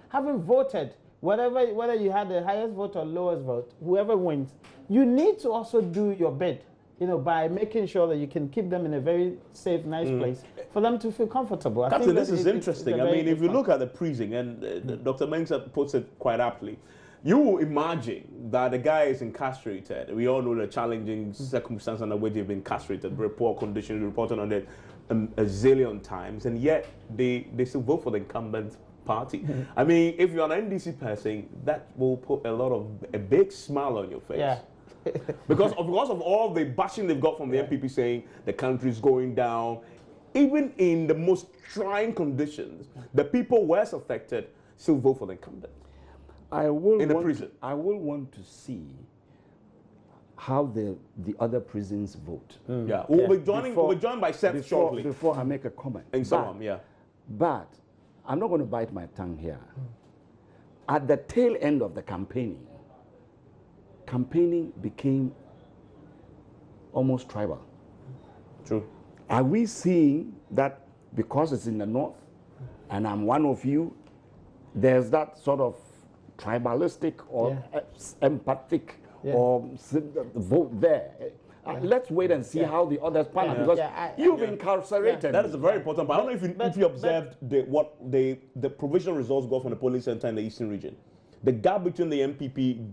Speaker 3: having voted, whether you had the highest vote or lowest vote, whoever wins, you need to also do your bit, you know, by making sure that you can keep them in a very safe, nice place for them to feel comfortable.
Speaker 1: Captain, this is interesting. I mean, if you look at the prison, and Dr. Mensah puts it quite aptly, you will imagine that the guy is incarcerated. We all know the challenging circumstances under which they've been incarcerated, very poor conditions, reported on it a zillion times, and yet they still vote for the incumbent party. I mean, if you're an NDC person, that will put a big smile on your face.
Speaker 3: Yeah.
Speaker 1: because of all the bashing they've got from the MPP saying the country's going down, even in the most trying conditions, the people worst affected still vote for the incumbent.
Speaker 2: I will want to see how the other prisons vote.
Speaker 1: Yeah, we'll be joined by Seth shortly.
Speaker 2: Before I make a comment.
Speaker 1: And so on, yeah.
Speaker 2: But I'm not going to bite my tongue here. At the tail end of the campaigning became almost tribal.
Speaker 1: True.
Speaker 2: Are we seeing that because it's in the north and I'm one of you, there's that sort of tribalistic or empathic or vote there? Let's wait and see how the others pan out, because you've incarcerated.
Speaker 1: That is a very important point. I don't know if you observed what the provisional results got from the polling center in the eastern region. The gap between the MPP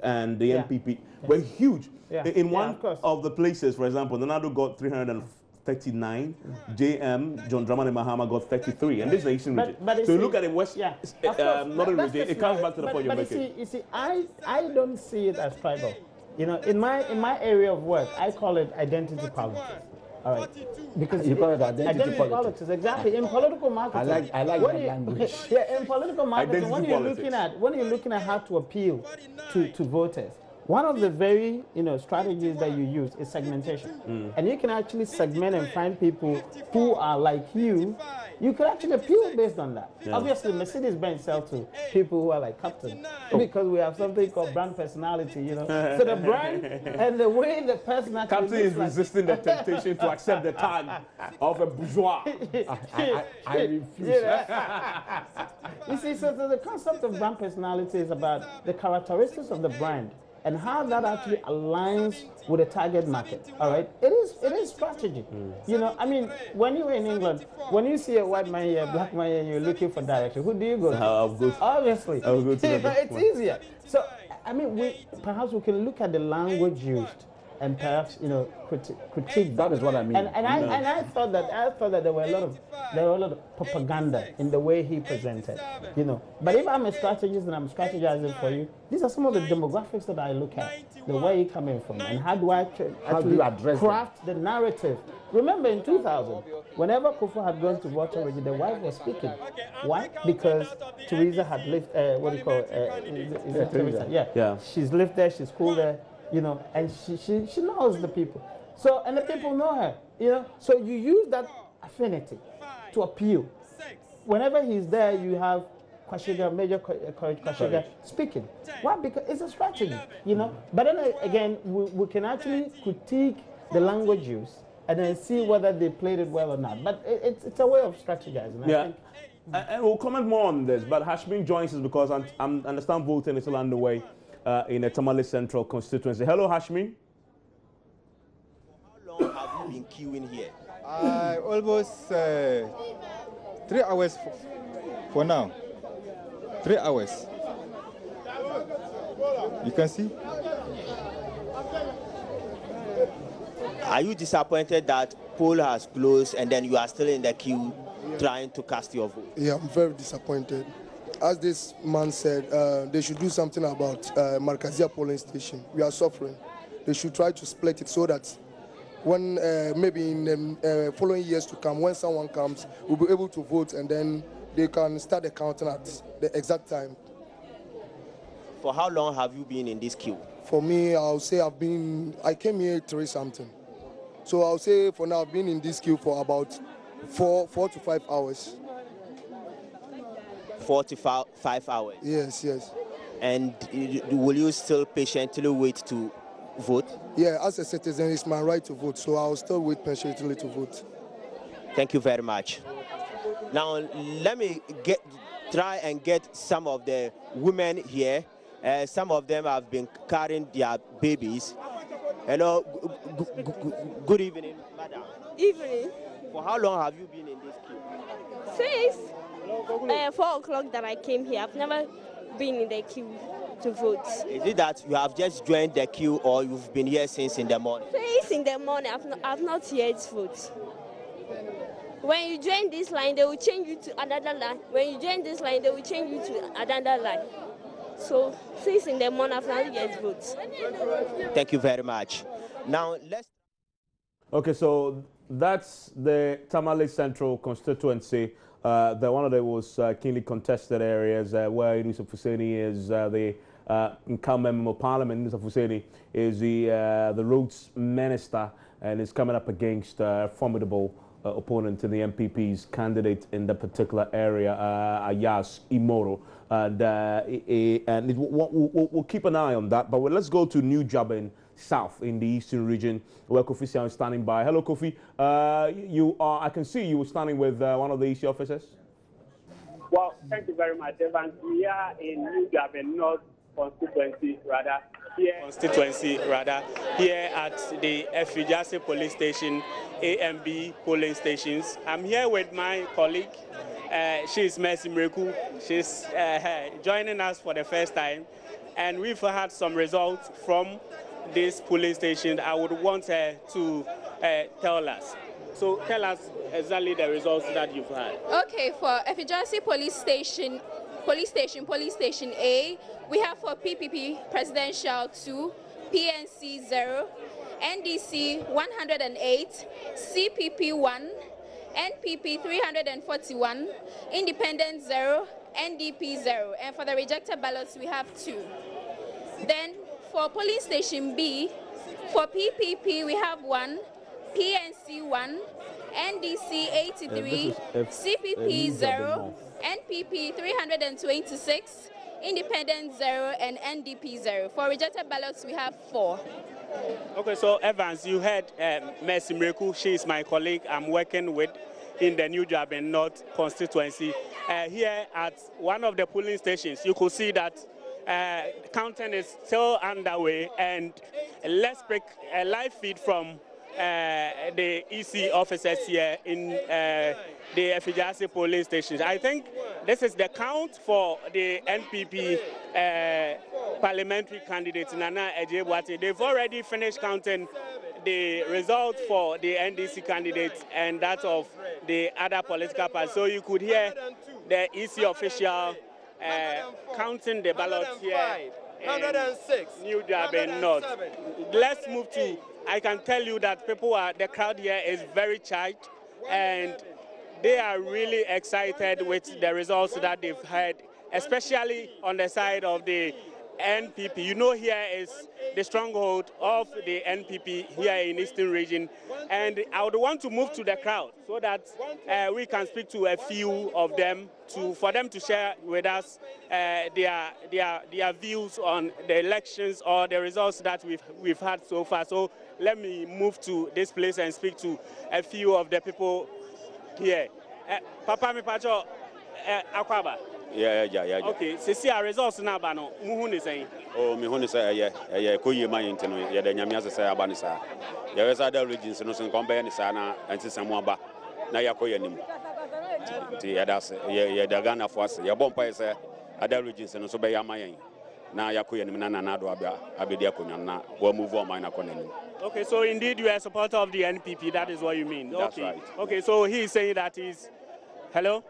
Speaker 1: and the MPP were huge. In one of the places, for example, Nanado got 339, JM, John Dramani Mahama got 33, and this is the eastern region. So you look at the west, northern region, it comes back to the point you're making.
Speaker 3: You see, I don't see it as tribal. You know, in my area of work, I call it identity politics. All right, because
Speaker 2: you call it identity politics.
Speaker 3: Exactly. In political marketing,
Speaker 2: I like that language.
Speaker 3: Yeah, in political marketing, when you're looking at how to appeal to voters, one of the very strategies that you use is segmentation, and you can actually segment and find people who are like you. You could actually appeal based on that. Obviously, Mercedes-Benz sells to people who are like Captain, because we have something called brand personality, you know. So the brand and the way the person actually
Speaker 1: Captain is resisting the temptation to accept the tag of a bourgeois.
Speaker 2: I refuse.
Speaker 3: You see, so the concept of brand personality is about the characteristics of the brand and how that actually aligns with the target market. All right, it is strategy. You know, I mean, when you're in England, when you see a white man here, a black man here, and you're looking for direction, who do you go to? Obviously,
Speaker 1: I'll go to
Speaker 3: it's easier. So, I mean, perhaps we can look at the language used and perhaps critique.
Speaker 2: That is what I mean.
Speaker 3: And I thought that there were a lot of propaganda in the way he presented, you know. But if I'm a strategist and I'm strategizing for you, these are some of the demographics that I look at, the way you're coming from, and how do I actually craft the narrative. Remember in 2000, whenever Kufuor had gone to Water Ridge, the wife was speaking. Why? Because Teresa had lived. Teresa? Yeah. She's lived there. She's cool there. You know, and she knows the people. So, and the people know her, you know. So you use that affinity to appeal. Whenever he's there, you have Kwashiga, Major Courage Kwashiga speaking. Why? Because it's a strategy, you know. But then again, we can actually critique the language use and then see whether they played it well or not. But it's a way of strategizing. I think.
Speaker 1: And we'll comment more on this, but Hashmin joins us because I understand voting is still underway in the Tamale Central constituency. Hello, Hashmin.
Speaker 10: How long have you been queuing here?
Speaker 11: Almost 3 hours for now. 3 hours. You can see.
Speaker 10: Are you disappointed that poll has closed and then you are still in the queue trying to cast your vote?
Speaker 12: Yeah, I'm very disappointed. As this man said, they should do something about Markazia polling station. We are suffering. They should try to split it so that when maybe in the following years to come, when someone comes, we'll be able to vote, and then they can start the counting at the exact time.
Speaker 10: For how long have you been in this queue?
Speaker 12: For me, I'll say I came here 3-something. So I'll say for now, I've been in this queue for about 4 to 5 hours.
Speaker 10: 4 to 5 hours?
Speaker 12: Yes.
Speaker 10: And will you still patiently wait to vote?
Speaker 12: Yeah, as a citizen, it's my right to vote, so I'll still wait patiently to vote.
Speaker 10: Thank you very much. Now, let me try and get some of the women here. Some of them have been carrying their babies. Hello, good evening, madam.
Speaker 13: Evening.
Speaker 10: For how long have you been in this queue?
Speaker 13: Since 4 o'clock that I came here. I've never been in the queue to vote.
Speaker 10: Is it that you have just joined the queue, or you've been here since in the morning?
Speaker 13: Since in the morning, I've not yet voted. When you join this line, they will change you to another line. When you join this line, they will change you to another line. So, since in the morning, I've not yet voted.
Speaker 10: Thank you very much. Now, let's...
Speaker 1: Okay, so that's the Tamale Central constituency. One of the most keenly contested areas where Yusuf Hussaini is the incumbent member of parliament. Yusuf Hussaini is the roads minister and is coming up against a formidable opponent in the MPP's candidate in the particular area, Ayas Imoro. And we'll keep an eye on that. But let's go to New Jabin South in the eastern region, where Kofi is standing by. Hello, Kofi. I can see you were standing with one of the EC officers.
Speaker 14: Well, thank you very much, Evans. We are in New Jabin North constituency, here at the Efijase police station, A and B polling stations. I'm here with my colleague. She's Mercy Mreku. She's joining us for the first time, and we've had some results from this polling station. I would want her to tell us. So tell us exactly the results that you've had.
Speaker 15: Okay, for Efijase police station A, we have for PPP Presidential 2, PNC 0, NDC 108, CPP 1, NPP 341, Independent 0, NDP 0, and for the rejected ballots we have 2. Then for polling station B, for PPP we have 1, PNC 1, NDC 83, CPP 0, NPP 326, Independent 0, and NDP 0. For rejected ballots we have 4.
Speaker 14: Okay, so Evans, you heard Mercy Mreku. She is my colleague I'm working with in the New Jabin North constituency. Here at one of the polling stations, you could see that counting is still underway, and let's pick a live feed from the EC officers here in the Efijase polling stations. I think this is the count for the NPP parliamentary candidate Nana Ejebwate. They've already finished counting the results for the NDC candidates and that of the other political parties. So you could hear the EC official counting the ballots here in New Jabin North. Let's move to, I can tell you that the crowd here is very charged, and they are really excited with the results that they've had, especially on the side of the NPP. You know, here is the stronghold of the NPP here in Eastern Region, and I would want to move to the crowd so that we can speak to a few of them for them to share with us their views on the elections or the results that we've had so far. So let me move to this place and speak to a few of the people here. Papa mi pacho akwaba.
Speaker 16: Yeah.
Speaker 14: Okay, see our results now, Bano. Muhuni saying.
Speaker 16: Oh, Mihuni say, yeah, Koyi Mayintino, yeah, the Yamiasa say Abanisa. There is other regions in Ocean Company, Sana, and Samuaba. Now Yakoyanim. Yeah, the Ghana for us. Your bomb say other regions in Osobaya Mayan. Now Yakoyanim Nado Abidiakunana, will move on minor Conan.
Speaker 14: Okay, so indeed you are a supporter of the NPP, that is what you mean.
Speaker 16: That's
Speaker 14: okay.
Speaker 16: Right.
Speaker 14: Okay, so he's saying that he's. Hello?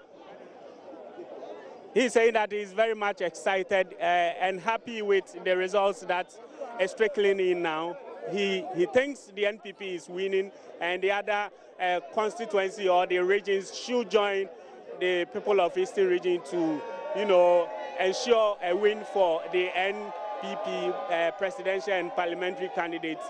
Speaker 14: He's saying that he's very much excited and happy with the results that is trickling in now. he thinks the NPP is winning, and the other constituency or the regions should join the people of Eastern Region to, ensure a win for the NPP presidential and parliamentary candidates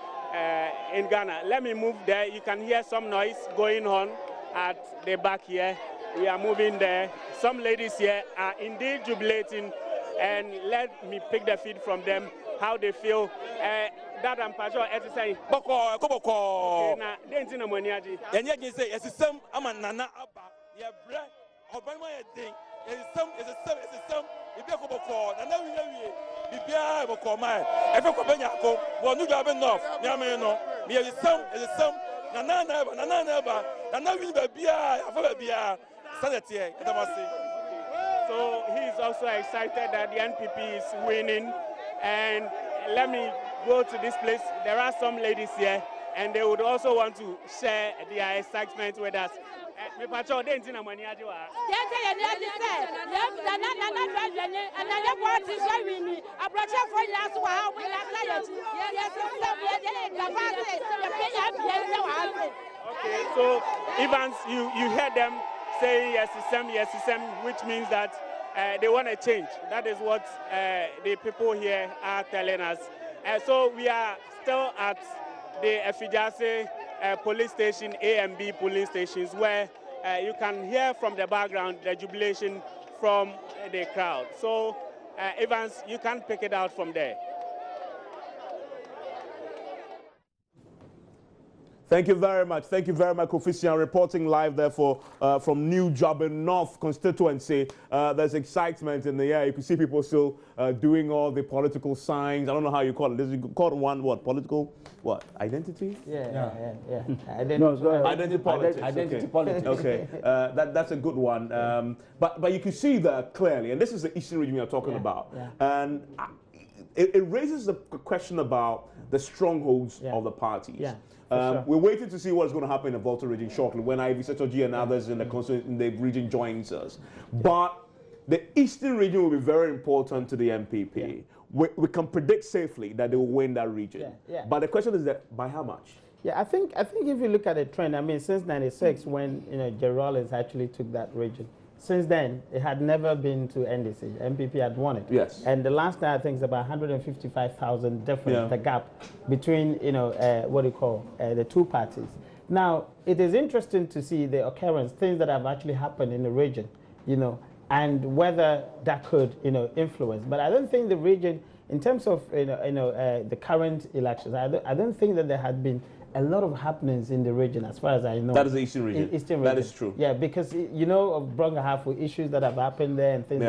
Speaker 14: in Ghana. Let me move there. You can hear some noise going on at the back here. We are moving there. Some ladies here are indeed jubilating, and let me pick the feed from them, how they feel. That I'm passionate at say.
Speaker 17: Boko, Koboko.
Speaker 14: Na denti na money aji.
Speaker 17: Yanya can say, yes, some Amanana Abba, ya bread, Obama thing. It's some, if you go for, and now we know Bibia Boko, my, if you go Benyako, one new job enough, Yameno, me is some, Nana, and now we be a Sanity,
Speaker 14: So he's also excited that the NPP is winning. And let me go to this place. There are some ladies here, and they would also want to share their excitement with us. Okay, so Evans, you heard them saying yes, which means that they want to change. That is what the people here are telling us. So we are still at the Efijase police station, A and B police stations, where you can hear from the background the jubilation from the crowd. So Evans, you can pick it out from there.
Speaker 1: Thank you very much. Thank you very much, Kofi, reporting live there from New Jobber North constituency. There's excitement in the air. You can see people still doing all the political signs. I don't know how you call it. This is called one, what, political, what, identity?
Speaker 3: Yeah.
Speaker 1: Identity politics.
Speaker 2: Identity politics.
Speaker 1: Okay, that's a good one. But you can see that clearly, and this is the Eastern region we are talking about. And it raises the question about the strongholds of the parties.
Speaker 3: Sure.
Speaker 1: We're waiting to see what's going to happen in the Volta region shortly when Ivy Setoji and others in the region joins us. But the Eastern region will be very important to the MPP. We can predict safely that they will win that region. But the question is that by how much?
Speaker 3: Yeah, I think if you look at the trend, I mean, since '96 when Jerry Rawlings actually took that region, since then it had never been to NDC. MPP had won it.
Speaker 1: Yes.
Speaker 3: And the last time I think it's about 155,000 difference, the gap between the two parties. Now it is interesting to see the occurrence, things that have actually happened in the region, and whether that could influence. But I don't think the region, in terms of the current elections, I don't think that there had been a lot of happenings in the region, as far as I know.
Speaker 1: That is the Eastern region.
Speaker 3: Eastern region.
Speaker 1: That is true.
Speaker 3: Yeah, because of Brongahafu issues that have happened there and things.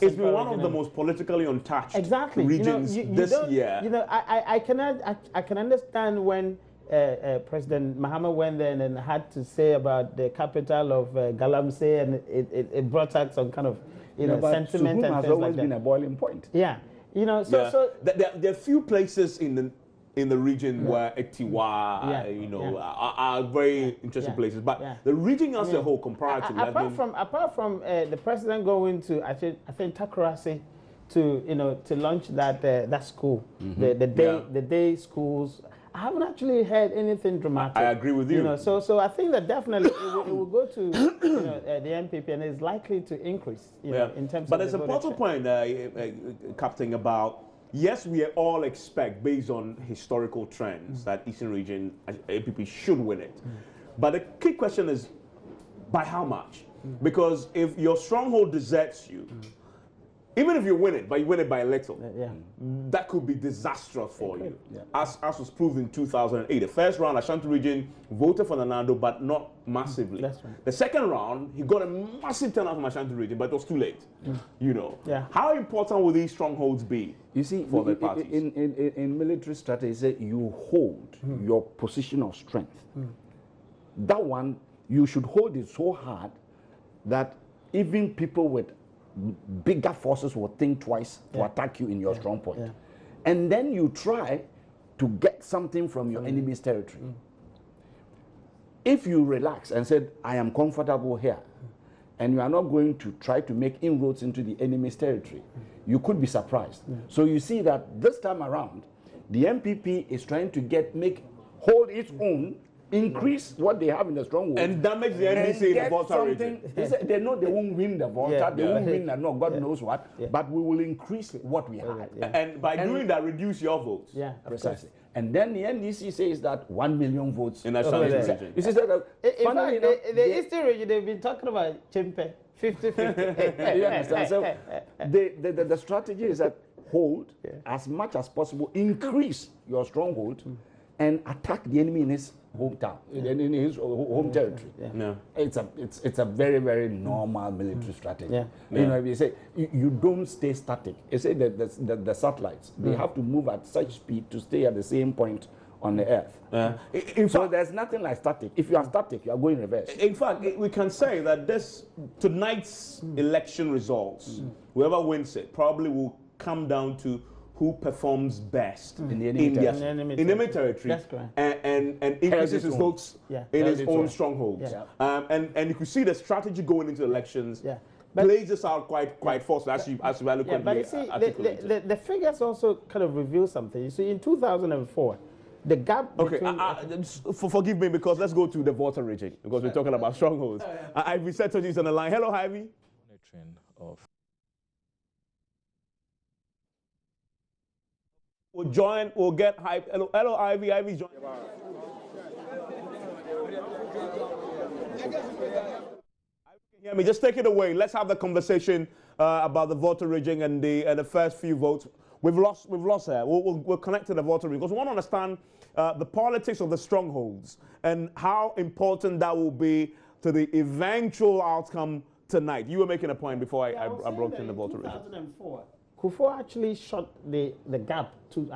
Speaker 1: It's been one of the most politically untouched regions this year.
Speaker 3: I can understand when President Mahama went there and had to say about the capital of Galamsey, and it brought out some kind of sentiment and
Speaker 2: has
Speaker 3: things
Speaker 2: always
Speaker 3: like that.
Speaker 2: been a boiling point.
Speaker 3: Yeah,
Speaker 1: so there are few places in the region where Etiwa, are very interesting places. But the region as a whole, comparatively,
Speaker 3: apart from the president going to I think Takoradi to launch that school, the day schools. I haven't actually heard anything dramatic.
Speaker 1: I agree with you.
Speaker 3: So I think that definitely it will go to the MPP, and it's likely to increase. In terms.
Speaker 1: But
Speaker 3: of
Speaker 1: there's a important point, Captain, about. Yes, we all expect, based on historical trends, that Eastern Region APP should win it. But the key question is, by how much? Because if your stronghold deserts you, even if you win it, but you win it by a little, that could be disastrous for you, as was proved in 2008. The first round, Ashanti Region voted for Nanado, but not massively.
Speaker 3: That's right.
Speaker 1: The second round, he got a massive turnout from Ashanti Region, but it was too late. How important will these strongholds be?
Speaker 2: You see,
Speaker 1: for the parties?
Speaker 2: In military strategy, you hold your position of strength. That one, you should hold it so hard that even people with bigger forces will think twice to attack you in your strong point. And then you try to get something from your enemy's territory. If you relax and said, I am comfortable here, and you are not going to try to make inroads into the enemy's territory, you could be surprised. So you see that this time around, The MPP is trying to hold its own, increase what they have in the stronghold,
Speaker 1: and damage the NDC in the Volta region.
Speaker 2: They know they won't win the Volta, they won't win and God knows what,
Speaker 1: Yeah.
Speaker 2: but we will increase what we have.
Speaker 1: And by doing that, reduce your votes.
Speaker 2: Yeah, precisely. And then the NDC says that 1 million votes
Speaker 1: in Ashanti region.
Speaker 2: You see that?
Speaker 3: In fact, the Eastern region, they've been talking about Chimpe 50-50.
Speaker 2: You understand? So the strategy is that hold as much as possible, increase your stronghold, and attack the enemy in his hometown, in his home territory. It's a very, very normal military strategy. You know, if you say you don't stay static, you say that the satellites they have to move at such speed to stay at the same point on the earth. So there's nothing like static. If you are static, you are going reverse.
Speaker 1: In fact, we can say that tonight's election results, whoever wins it, probably will come down to who performs best in the enemy territory, and increases his votes in his own strongholds. And you could see the strategy going into elections plays this out quite forcefully, as you eloquently
Speaker 3: but you see, the figures also kind of reveal something. You see, in 2004, the gap between...
Speaker 1: forgive me, because let's go to the Volta region, because we're talking about strongholds. Ivy Setoji is on the line. Hello, Ivy. We'll get hype. Hello, Ivy. Ivy's joining. Hear me? Just take it away. Let's have the conversation about the Volta region and the first few votes. We've lost her. We'll connect to the Volta region because we want to understand the politics of the strongholds and how important that will be to the eventual outcome tonight. You were making a point before I broke in the Volta region.
Speaker 3: 2004. Kufuor actually shot the gap to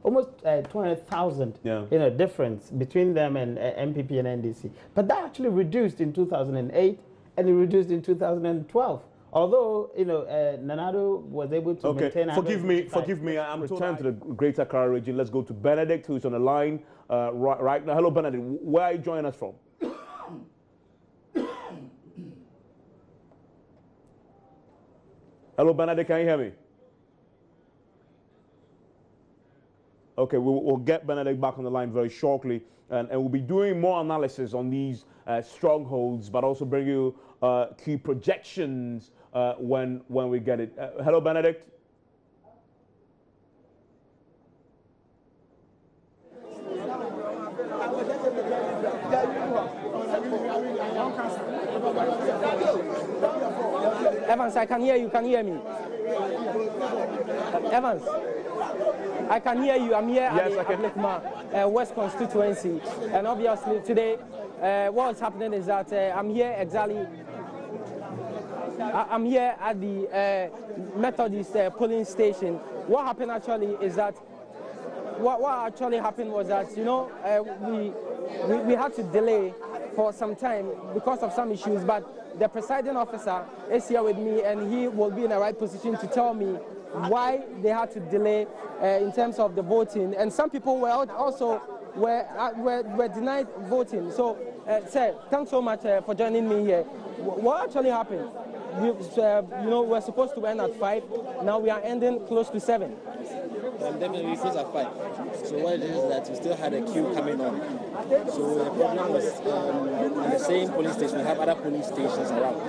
Speaker 3: almost 200,000 difference between them and MPP and NDC. But that actually reduced in 2008 and it reduced in 2012. Although Nanado was able to maintain.
Speaker 1: Forgive me. I'm returning to the Greater Accra region. Let's go to Benedict, who's on the line right now. Hello, Benedict. Where are you joining us from? Hello, Benedict, can you hear me? Okay, we'll get Benedict back on the line very shortly, and we'll be doing more analysis on these strongholds, but also bring you key projections when we get it. Hello, Benedict.
Speaker 18: Evans, I can hear you. Can you hear me? Evans, I can hear you. I'm here at the Ablikma West constituency. And obviously today, what's happening is that I'm here exactly. I'm here at the Methodist polling station. What happened actually is that what actually happened was that, we had to delay for some time because of some issues, but the presiding officer is here with me and he will be in the right position to tell me why they had to delay in terms of the voting. And some people were also were denied voting. So, sir, thanks so much for joining me here. What actually happened? We're supposed to end at 5. Now we are ending close to 7.
Speaker 19: Definitely, we closed at 5. So what it is that we still had a queue coming on. So the problem was in the same police station, we have other police stations around.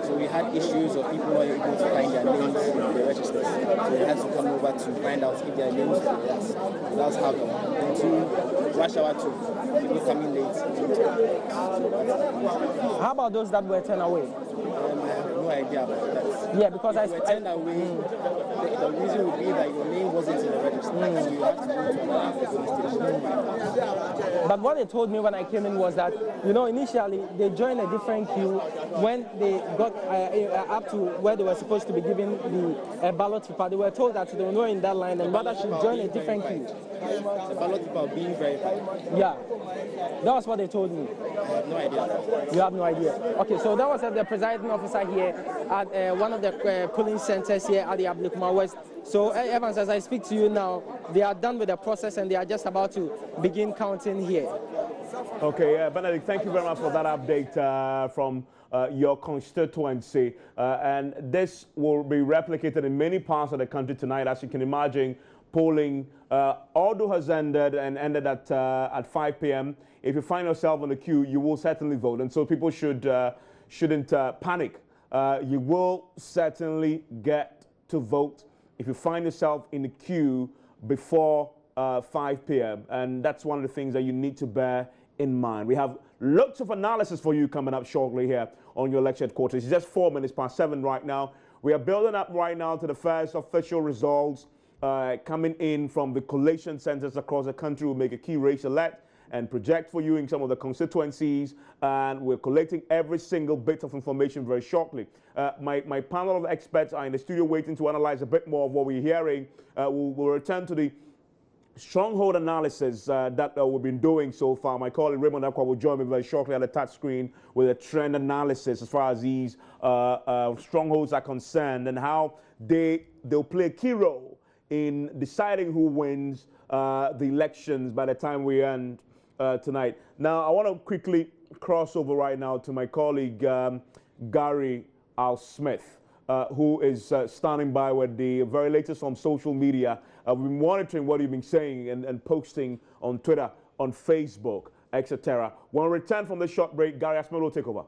Speaker 19: So we had issues of people not able to find their names in the registers. So they had to come over to find out if their names were there. So that was how come. Into rush hour 2, people coming late.
Speaker 18: How about those that were turned away?
Speaker 19: I have no idea about that.
Speaker 18: Yeah, because
Speaker 19: if you were turned away, the reason would be that your name wasn't in the register. So you have to go to another police station.
Speaker 18: But what they told me when I came in was that, initially they joined a different queue when they got up to where they were supposed to be given the ballot paper. They were told that they were not in that line and rather should join a different queue.
Speaker 19: The ballot paper being verified?
Speaker 18: Yeah, that was what they told me.
Speaker 19: I have no idea.
Speaker 18: You have no idea. Okay, so that was the presiding officer here at one of the polling centers here at the Ablikma West. So, Evans, as I speak to you now, they are done with the process and they are just about to begin counting here.
Speaker 1: Okay, Benedict, thank you very much for that update from your constituency. And this will be replicated in many parts of the country tonight. As you can imagine, polling. Ordo has ended and ended at 5 p.m. If you find yourself on the queue, you will certainly vote, and so people shouldn't panic. You will certainly get to vote if you find yourself in the queue before 5 p.m. And that's one of the things that you need to bear in mind. We have lots of analysis for you coming up shortly here on your election headquarters. It's just 4 minutes past 7 right now. We are building up right now to the first official results coming in from the collation centers across the country. We'll make a key race alert and project for you in some of the constituencies, and we're collecting every single bit of information very shortly. My panel of experts are in the studio waiting to analyze a bit more of what we're hearing. We'll return to the stronghold analysis that we've been doing so far. My colleague Raymond Akwa will join me very shortly at the touch screen with a trend analysis as far as these strongholds are concerned and how they'll play a key role in deciding who wins the elections by the time we end tonight. Now, I want to quickly cross over right now to my colleague Gary Al-Smith, who is standing by with the very latest on social media. We've been monitoring what you've been saying and posting on Twitter, on Facebook, etc. When we return from this short break, Gary Al-Smith will take over.